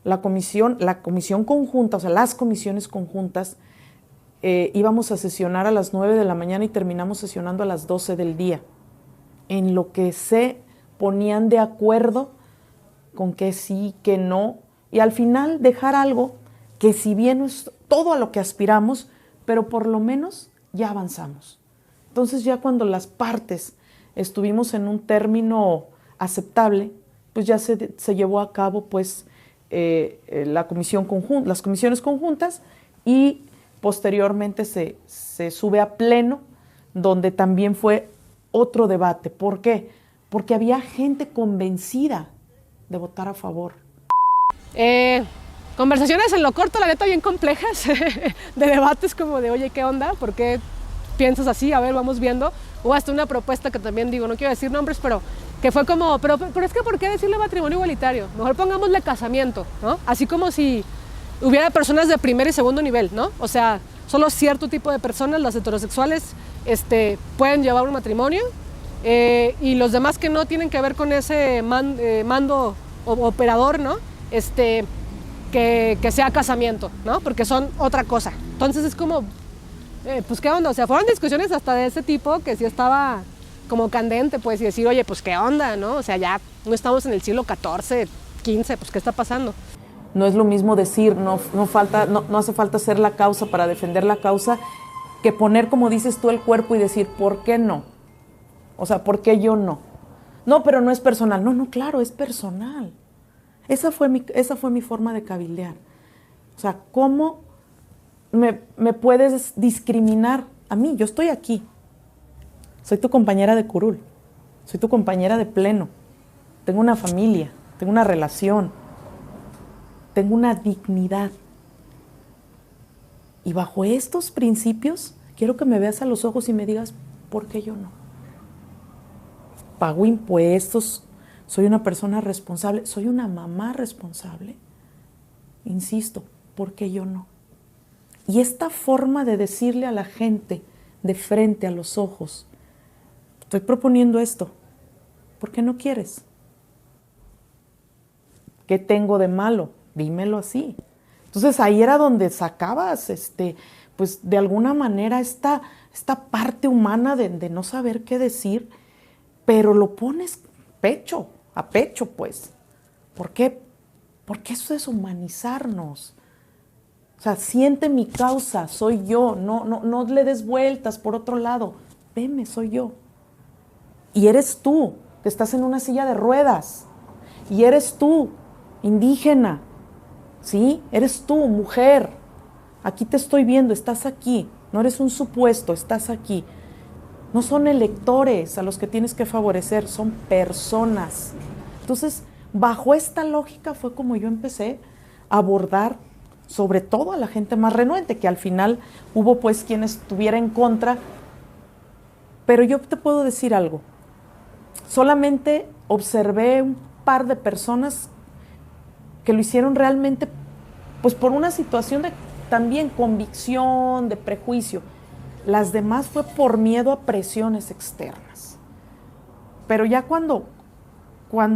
la comisión conjunta, o sea, las comisiones conjuntas, íbamos a sesionar a las 9 de la mañana y terminamos sesionando a las 12 del día, en lo que se ponían de acuerdo con que sí, que no, y al final dejar algo que si bien no es todo a lo que aspiramos, pero por lo menos ya avanzamos. Entonces ya cuando las partes estuvimos en un término aceptable, pues ya se llevó a cabo pues las comisiones conjuntas y posteriormente se sube a pleno, donde también fue otro debate. ¿Por qué? Porque había gente convencida de votar a favor. Conversaciones en lo corto, la neta, bien complejas, de debates como de, oye, ¿qué onda? ¿Por qué piensas así? A ver, vamos viendo. Hubo hasta una propuesta que también digo, no quiero decir nombres, pero que fue como, pero es que ¿por qué decirle matrimonio igualitario? Mejor pongámosle casamiento, ¿no? Así como si hubiera personas de primer y segundo nivel, ¿no? O sea, solo cierto tipo de personas, las heterosexuales, pueden llevar un matrimonio y los demás que no tienen que ver con ese mando o operador, ¿no? Que sea casamiento, ¿no? Porque son otra cosa. Entonces es como, pues ¿qué onda? O sea, fueron discusiones hasta de ese tipo que sí estaba como candente, pues, y decir, oye, pues ¿qué onda, no? O sea, ya no estamos en el siglo XIV, XV, pues ¿qué está pasando? No es lo mismo decir, no hace falta ser la causa para defender la causa, que poner, como dices tú, el cuerpo y decir, ¿por qué no? O sea, ¿por qué yo no? No, pero no es personal. No, claro, es personal. Esa fue mi forma de cabildear. O sea, ¿cómo me puedes discriminar a mí? Yo estoy aquí. Soy tu compañera de curul. Soy tu compañera de pleno. Tengo una familia, tengo una relación. tengo una dignidad. Y bajo estos principios, quiero que me veas a los ojos y me digas, ¿por qué yo no? Pago impuestos, soy una persona responsable, soy una mamá responsable. Insisto, ¿por qué yo no? Y esta forma de decirle a la gente de frente a los ojos, estoy proponiendo esto, ¿por qué no quieres? ¿Qué tengo de malo? Dímelo así. Entonces ahí era donde sacabas, pues de alguna manera esta parte humana de no saber qué decir, pero lo pones a pecho, pues. ¿Por qué? Porque eso es humanizarnos. O sea, siente mi causa, soy yo, no le des vueltas por otro lado. Veme, soy yo. Y eres tú, que estás en una silla de ruedas. Y eres tú, indígena. ¿Sí? Eres tú, mujer. Aquí te estoy viendo, estás aquí. No eres un supuesto, estás aquí. No son electores a los que tienes que favorecer, son personas. Entonces, bajo esta lógica fue como yo empecé a abordar sobre todo a la gente más renuente, que al final hubo pues quien estuviera en contra. Pero yo te puedo decir algo. Solamente observé un par de personas que lo hicieron realmente pues por una situación de también convicción, de prejuicio. Las demás fue por miedo a presiones externas. Pero ya cuando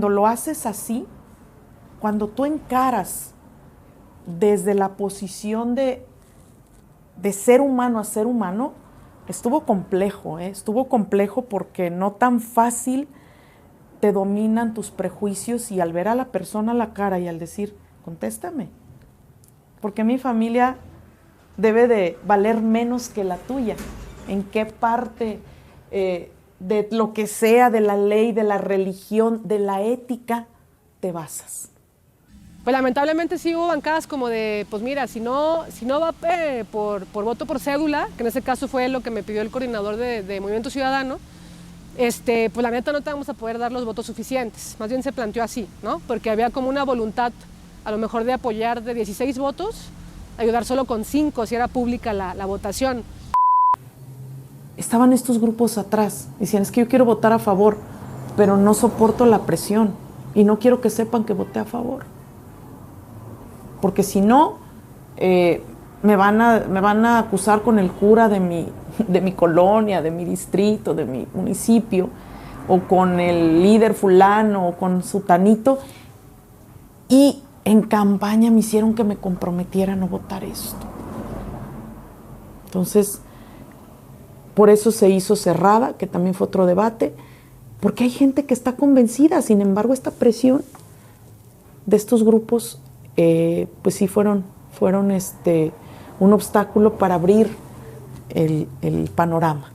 lo haces así, cuando tú encaras desde la posición de ser humano a ser humano, estuvo complejo porque no tan fácil te dominan tus prejuicios y al ver a la persona a la cara y al decir, contéstame, porque mi familia debe de valer menos que la tuya. ¿En qué parte de lo que sea, de la ley, de la religión, de la ética, te basas? Pues lamentablemente sí hubo bancadas como de, pues mira, si no va por voto por cédula, que en ese caso fue lo que me pidió el coordinador de Movimiento Ciudadano, pues la neta no te vamos a poder dar los votos suficientes. Más bien se planteó así, ¿no? Porque había como una voluntad a lo mejor de apoyar de 16 votos, ayudar solo con 5 si era pública la votación. Estaban estos grupos atrás, decían, es que yo quiero votar a favor, pero no soporto la presión y no quiero que sepan que voté a favor. Porque si no, me van a acusar con el cura de mi colonia, de mi distrito, de mi municipio, o con el líder fulano, o con sutanito. Y en campaña me hicieron que me comprometiera a no votar esto. Entonces, por eso se hizo cerrada, que también fue otro debate, porque hay gente que está convencida. Sin embargo, esta presión de estos grupos pues sí fueron un obstáculo para abrir el panorama.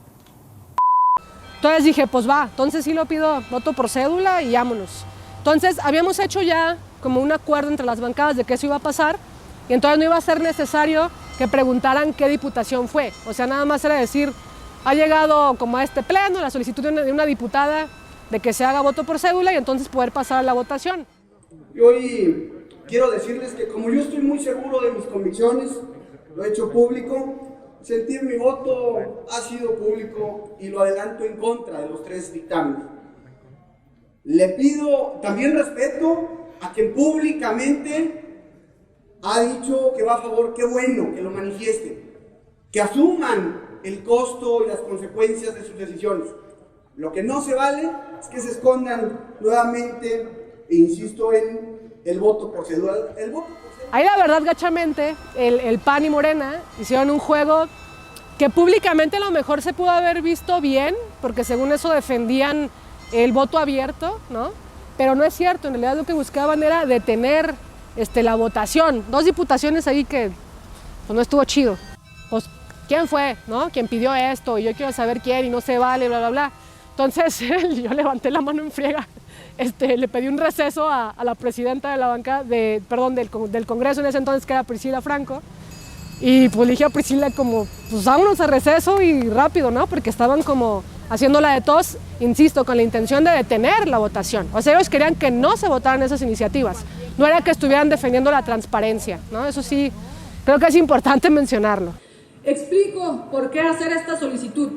Entonces dije, pues va, entonces sí lo pido voto por cédula y vámonos. Entonces habíamos hecho ya como un acuerdo entre las bancadas de que eso iba a pasar y entonces no iba a ser necesario que preguntaran qué diputación fue. O sea, nada más era decir, ha llegado como a este pleno la solicitud de una diputada de que se haga voto por cédula y entonces poder pasar a la votación. Y hoy quiero decirles que como yo estoy muy seguro de mis convicciones, lo he hecho público, sentir mi voto ha sido público y lo adelanto en contra de los 3 dictámenes. Le pido también respeto a quien públicamente ha dicho que va a favor, qué bueno que lo manifiesten, que asuman el costo y las consecuencias de sus decisiones. Lo que no se vale es que se escondan nuevamente, e insisto en el voto por cédula. Ahí la verdad, gachamente, el PAN y Morena hicieron un juego que públicamente a lo mejor se pudo haber visto bien, porque según eso defendían el voto abierto, ¿no? Pero no es cierto, en realidad lo que buscaban era detener la votación. 2 diputaciones ahí que pues, no estuvo chido. Pues, ¿quién fue, no? ¿Quién pidió esto? Y yo quiero saber quién y no se vale, bla, bla, bla. Entonces yo levanté la mano en friega. Le pedí un receso a la presidenta de la banca, del Congreso en ese entonces, que era Priscila Franco, y pues le dije a Priscila como, pues vámonos a receso y rápido, ¿no? Porque estaban como haciéndola de tos, insisto, con la intención de detener la votación. O sea, ellos querían que no se votaran esas iniciativas. no era que estuvieran defendiendo la transparencia, ¿no? Eso sí, creo que es importante mencionarlo. Explico por qué hacer esta solicitud.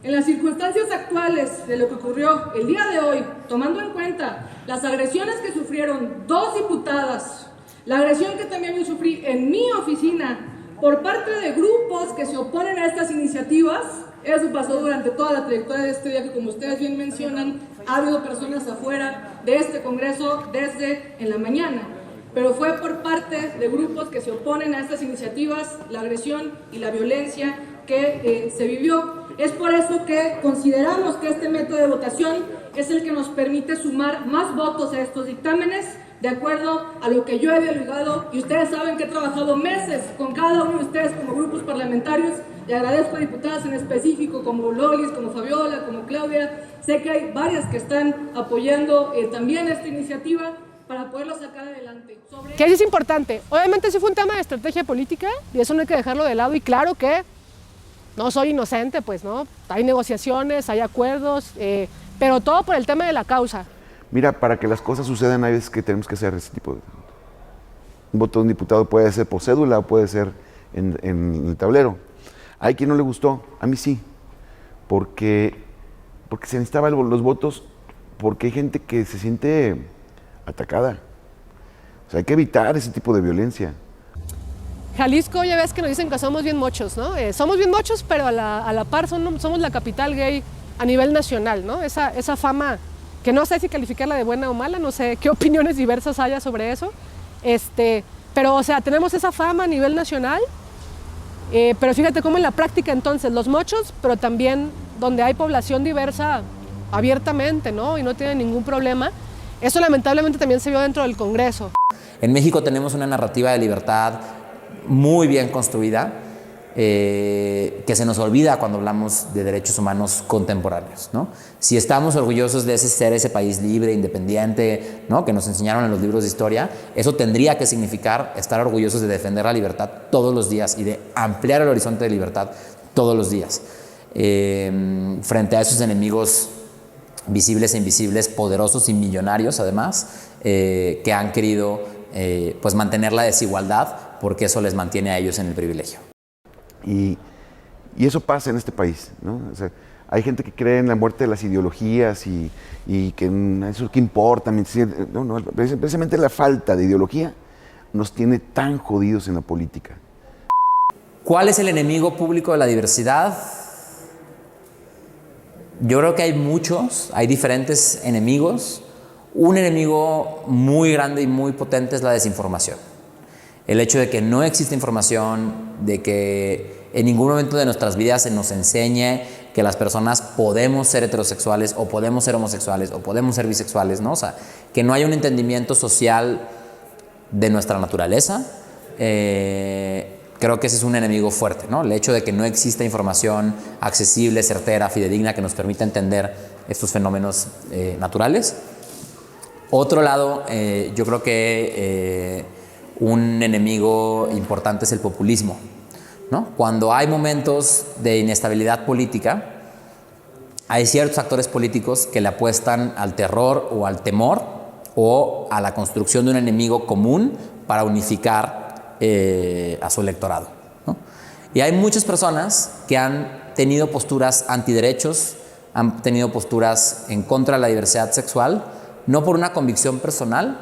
En las circunstancias actuales de lo que ocurrió el día de hoy, tomando en cuenta las agresiones que sufrieron 2 diputadas, la agresión que también yo sufrí en mi oficina por parte de grupos que se oponen a estas iniciativas, eso pasó durante toda la trayectoria de este día, que como ustedes bien mencionan, ha habido personas afuera de este Congreso desde en la mañana, pero fue por parte de grupos que se oponen a estas iniciativas, la agresión y la violencia que se vivió. Es por eso que consideramos que este método de votación es el que nos permite sumar más votos a estos dictámenes, de acuerdo a lo que yo he dialogado, y ustedes saben que he trabajado meses con cada uno de ustedes como grupos parlamentarios, y agradezco a diputadas en específico como Lolis, como Fabiola, como Claudia. Sé que hay varias que están apoyando también esta iniciativa para poderlo sacar adelante. Que eso es importante. Obviamente sí fue un tema de estrategia política y eso no hay que dejarlo de lado, y claro que no soy inocente, pues, ¿no? Hay negociaciones, hay acuerdos, pero todo por el tema de la causa. Mira, para que las cosas sucedan hay veces que tenemos que hacer ese tipo de... Un voto de un diputado puede ser por cédula o puede ser en el tablero. Hay quien no le gustó, a mí sí, porque se necesitaban los votos, porque hay gente que se siente atacada. O sea, hay que evitar ese tipo de violencia. Jalisco, ya ves que nos dicen que somos bien mochos, ¿no? Somos bien mochos, pero a la par somos la capital gay a nivel nacional, ¿no? Esa fama que no sé si calificarla de buena o mala, no sé qué opiniones diversas haya sobre eso, pero o sea, tenemos esa fama a nivel nacional, pero fíjate cómo en la práctica entonces los mochos, pero también donde hay población diversa abiertamente, ¿no? Y no tienen ningún problema, eso lamentablemente también se vio dentro del Congreso. En México tenemos una narrativa de libertad muy bien construida, que se nos olvida cuando hablamos de derechos humanos contemporáneos, ¿no? Si estamos orgullosos de ser ese país libre, independiente, ¿no? Que nos enseñaron en los libros de historia, eso tendría que significar estar orgullosos de defender la libertad todos los días y de ampliar el horizonte de libertad todos los días. Frente a esos enemigos visibles e invisibles, poderosos y millonarios además, que han querido pues mantener la desigualdad porque eso les mantiene a ellos en el privilegio. Y eso pasa en este país, ¿no? O sea, hay gente que cree en la muerte de las ideologías y que eso que importa. No, precisamente la falta de ideología nos tiene tan jodidos en la política. ¿Cuál es el enemigo público de la diversidad? Yo creo que hay muchos, hay diferentes enemigos. Un enemigo muy grande y muy potente es la desinformación. El hecho de que no existe información, de que en ningún momento de nuestras vidas se nos enseñe que las personas podemos ser heterosexuales o podemos ser homosexuales o podemos ser bisexuales, ¿no? O sea, que no haya un entendimiento social de nuestra naturaleza, creo que ese es un enemigo fuerte, ¿no? El hecho de que no exista información accesible, certera, fidedigna que nos permita entender estos fenómenos naturales. Otro lado, yo creo que un enemigo importante es el populismo, ¿no? Cuando hay momentos de inestabilidad política, hay ciertos actores políticos que le apuestan al terror o al temor o a la construcción de un enemigo común para unificar a su electorado, ¿no? Y hay muchas personas que han tenido posturas antiderechos, han tenido posturas en contra de la diversidad sexual, no por una convicción personal,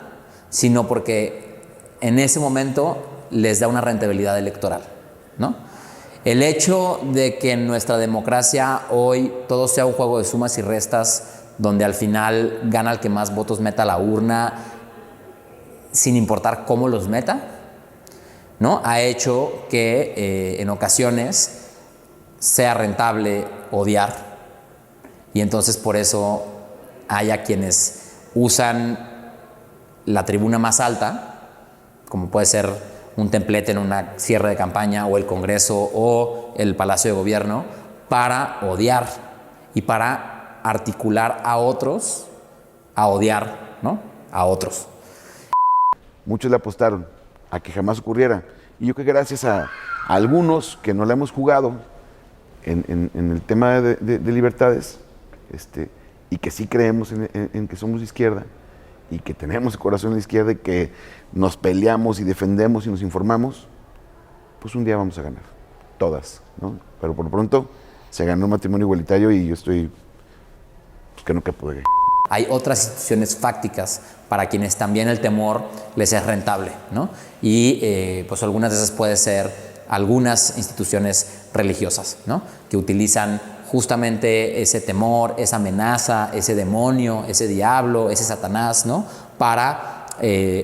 sino porque en ese momento les da una rentabilidad electoral, ¿no? El hecho de que en nuestra democracia hoy todo sea un juego de sumas y restas, donde al final gana el que más votos meta a la urna, sin importar cómo los meta, ¿no? Ha hecho que en ocasiones sea rentable odiar, y entonces por eso haya quienes usan la tribuna más alta, como puede ser un templete en una cierre de campaña o el Congreso o el Palacio de Gobierno, para odiar y para articular a otros a odiar, ¿no? A otros. Muchos le apostaron a que jamás ocurriera. Y yo creo que gracias a algunos que no la hemos jugado en el tema de libertades, y que sí creemos en que somos izquierda y que tenemos el corazón a la izquierda y que nos peleamos y defendemos y nos informamos, pues un día vamos a ganar, todas, ¿no? Pero por lo pronto se ganó el matrimonio igualitario y yo estoy, pues, que no quepo de gay. Hay otras instituciones fácticas para quienes también el temor les es rentable, ¿no? Y pues algunas de esas pueden ser algunas instituciones religiosas, ¿no? Que utilizan justamente ese temor, esa amenaza, ese demonio, ese diablo, ese Satanás, ¿no? Para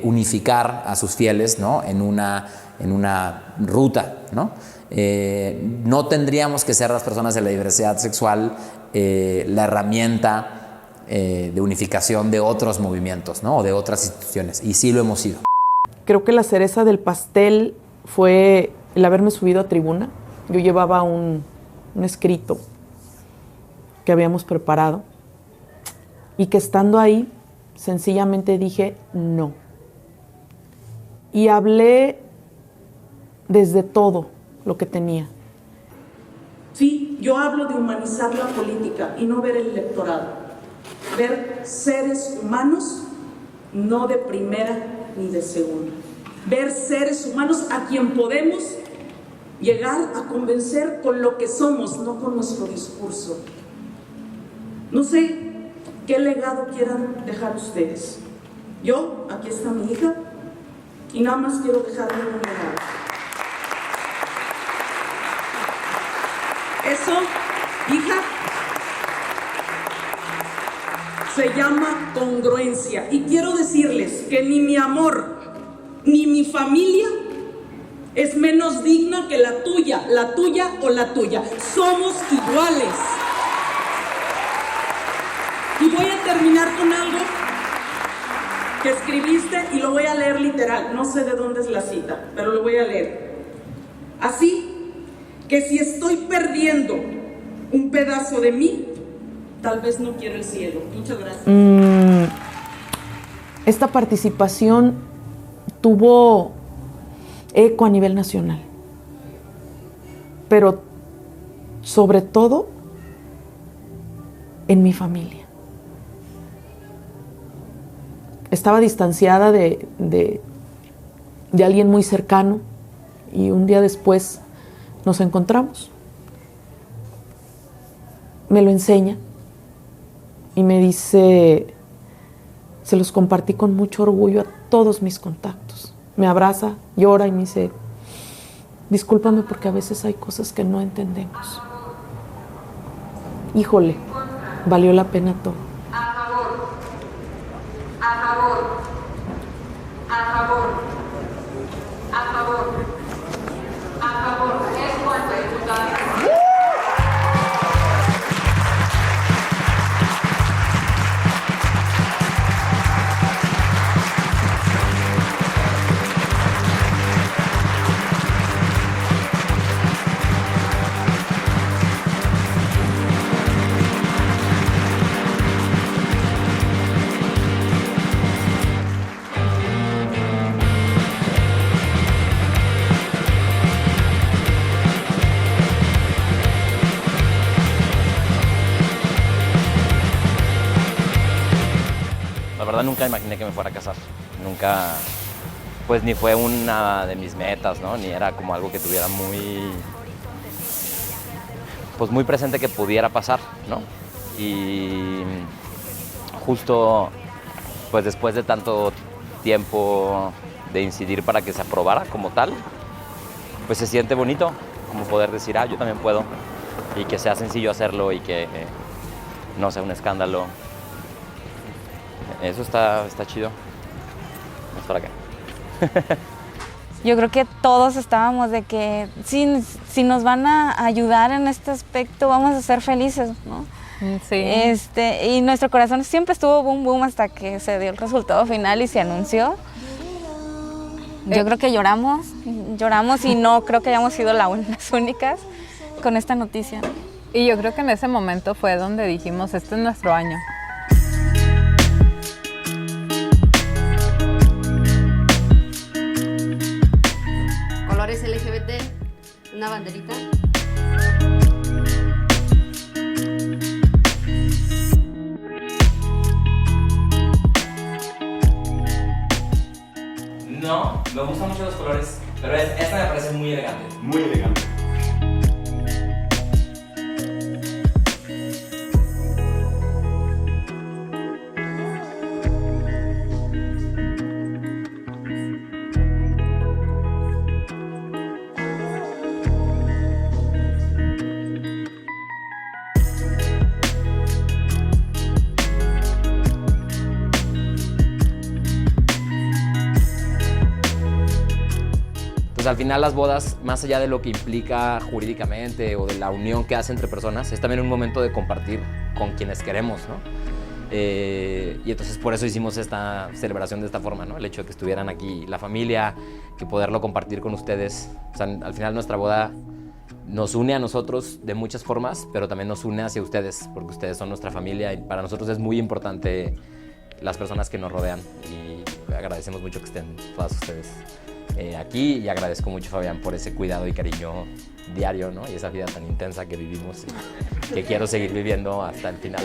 unificar a sus fieles, ¿no? En una ruta, ¿no? No tendríamos que ser las personas de la diversidad sexual la herramienta de unificación de otros movimientos, ¿no? O de otras instituciones, y sí lo hemos sido. Creo que la cereza del pastel fue el haberme subido a tribuna. Yo llevaba un escrito que habíamos preparado y que estando ahí sencillamente dije no. Y hablé desde todo lo que tenía. Sí, yo hablo de humanizar la política y no ver el electorado. Ver seres humanos, no de primera ni de segunda. Ver seres humanos a quien podemos llegar a convencer con lo que somos, no con nuestro discurso. No sé qué legado quieran dejar ustedes. Yo, aquí está mi hija, y nada más quiero dejarle un legado. Eso, hija, se llama congruencia. Y quiero decirles que ni mi amor, ni mi familia es menos digna que la tuya o la tuya. Somos iguales. Y voy a terminar con algo que escribiste y lo voy a leer literal. No sé de dónde es la cita, pero lo voy a leer. Así que si estoy perdiendo un pedazo de mí, tal vez no quiero el cielo. Muchas gracias. Esta participación tuvo eco a nivel nacional, pero sobre todo en mi familia. Estaba distanciada de alguien muy cercano y un día después nos encontramos. Me lo enseña y me dice, se los compartí con mucho orgullo a todos mis contactos. Me abraza, llora y me dice, discúlpame porque a veces hay cosas que no entendemos. Híjole, valió la pena todo. A favor, a favor, a favor, a favor, a favor. Es cuanto, diputada. Nunca imaginé que me fuera a casar. Nunca, pues ni fue una de mis metas, ¿no? Ni era como algo que tuviera muy presente que pudiera pasar, ¿no? Y justo, pues después de tanto tiempo de incidir para que se aprobara como tal, pues se siente bonito como poder decir, yo también puedo, y que sea sencillo hacerlo y que no sea un escándalo. Eso está chido. ¿Es para qué? Yo creo que todos estábamos de que si nos van a ayudar en este aspecto, vamos a ser felices, ¿no? Sí. Y nuestro corazón siempre estuvo boom boom hasta que se dio el resultado final y se anunció. Yo creo que lloramos y no creo que hayamos sido las únicas con esta noticia. Y yo creo que en ese momento fue donde dijimos, este es nuestro año. Colores LGBT, una banderita. Muy elegante. Pues al final las bodas, más allá de lo que implica jurídicamente o de la unión que hace entre personas, es también un momento de compartir con quienes queremos, ¿no? Y entonces por eso hicimos esta celebración de esta forma, ¿no? El hecho de que estuvieran aquí la familia, que poderlo compartir con ustedes. O sea, al final nuestra boda nos une a nosotros de muchas formas, pero también nos une hacia ustedes, porque ustedes son nuestra familia y para nosotros es muy importante las personas que nos rodean y agradecemos mucho que estén todas ustedes aquí y agradezco mucho, Fabián, por ese cuidado y cariño diario, ¿no? Y esa vida tan intensa que vivimos y que quiero seguir viviendo hasta el final.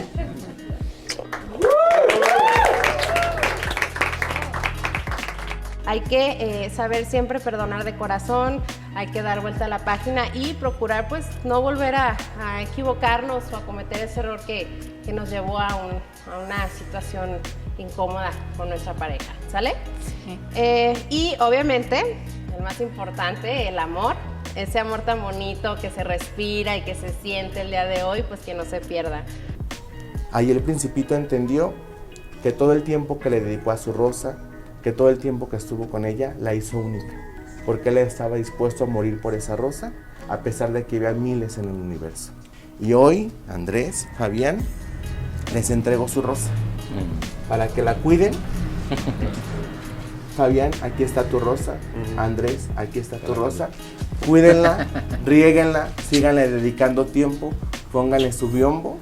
Hay que saber siempre perdonar de corazón, hay que dar vuelta a la página y procurar pues no volver a equivocarnos o a cometer ese error que nos llevó a una situación incómoda con nuestra pareja, ¿sale? Sí. Y obviamente, el más importante, el amor, ese amor tan bonito que se respira y que se siente el día de hoy, pues que no se pierda. Ahí el Principito entendió que todo el tiempo que le dedicó a su Rosa, que todo el tiempo que estuvo con ella, la hizo única, porque él estaba dispuesto a morir por esa Rosa, a pesar de que había miles en el universo. Y hoy, Andrés, Fabián, les entrego su Rosa, para que la cuiden. Fabián, aquí está tu Rosa. Andrés, aquí está tu Rosa. Cuídenla, riéguenla, síganle dedicando tiempo, pónganle su biombo,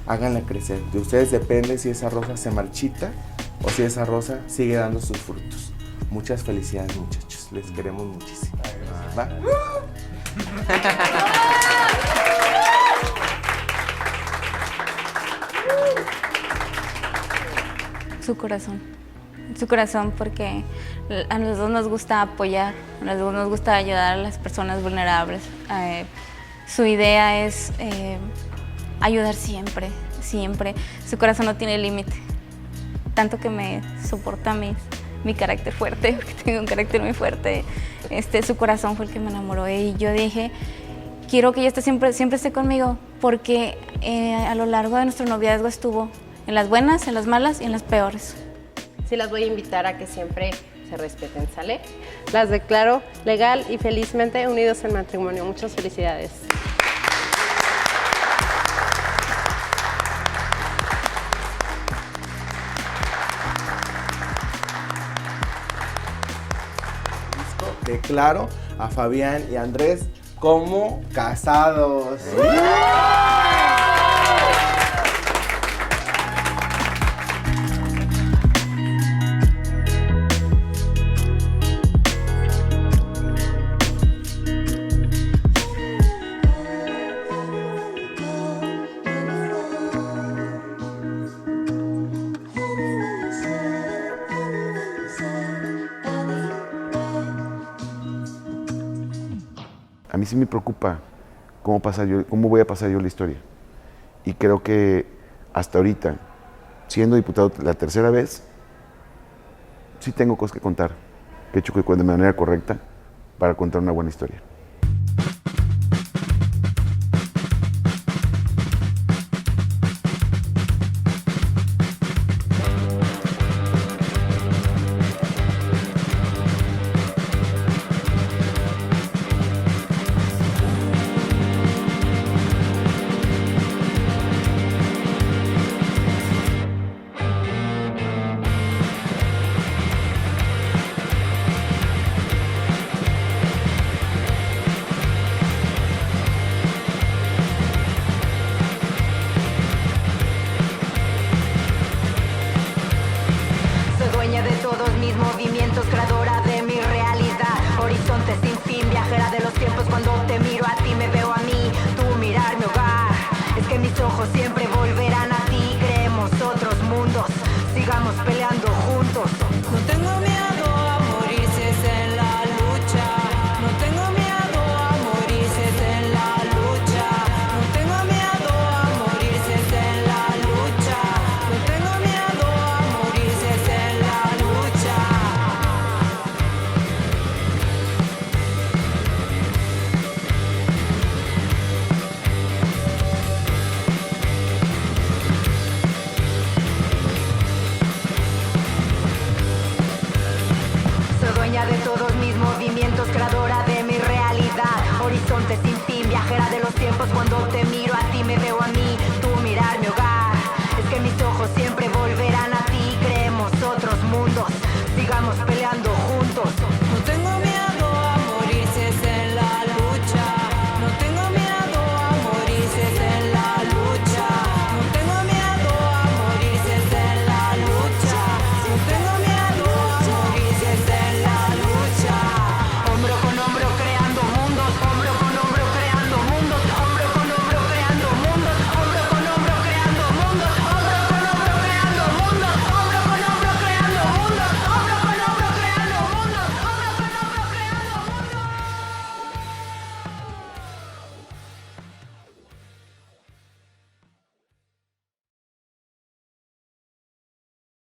háganla crecer. De ustedes depende si esa rosa se marchita o si esa rosa sigue dando sus frutos. Muchas felicidades, muchachos. Les queremos muchísimo. ¿Va? Su corazón, porque a los dos nos gusta apoyar, a los dos nos gusta ayudar a las personas vulnerables. Su idea es ayudar siempre, siempre. Su corazón no tiene límite, tanto que me soporta mi carácter fuerte, porque tengo un carácter muy fuerte. Su corazón fue el que me enamoró y yo dije, quiero que ella siempre esté conmigo, porque a lo largo de nuestro noviazgo estuvo en las buenas, en las malas y en las peores. Sí, las voy a invitar a que siempre se respeten, ¿sale? Las declaro legal y felizmente unidos en matrimonio. Muchas felicidades. Declaro a Fabián y Andrés como casados. A mí sí me preocupa cómo voy a pasar yo la historia. Y creo que hasta ahorita, siendo diputado la tercera vez, sí tengo cosas que contar, que he hecho de manera correcta para contar una buena historia.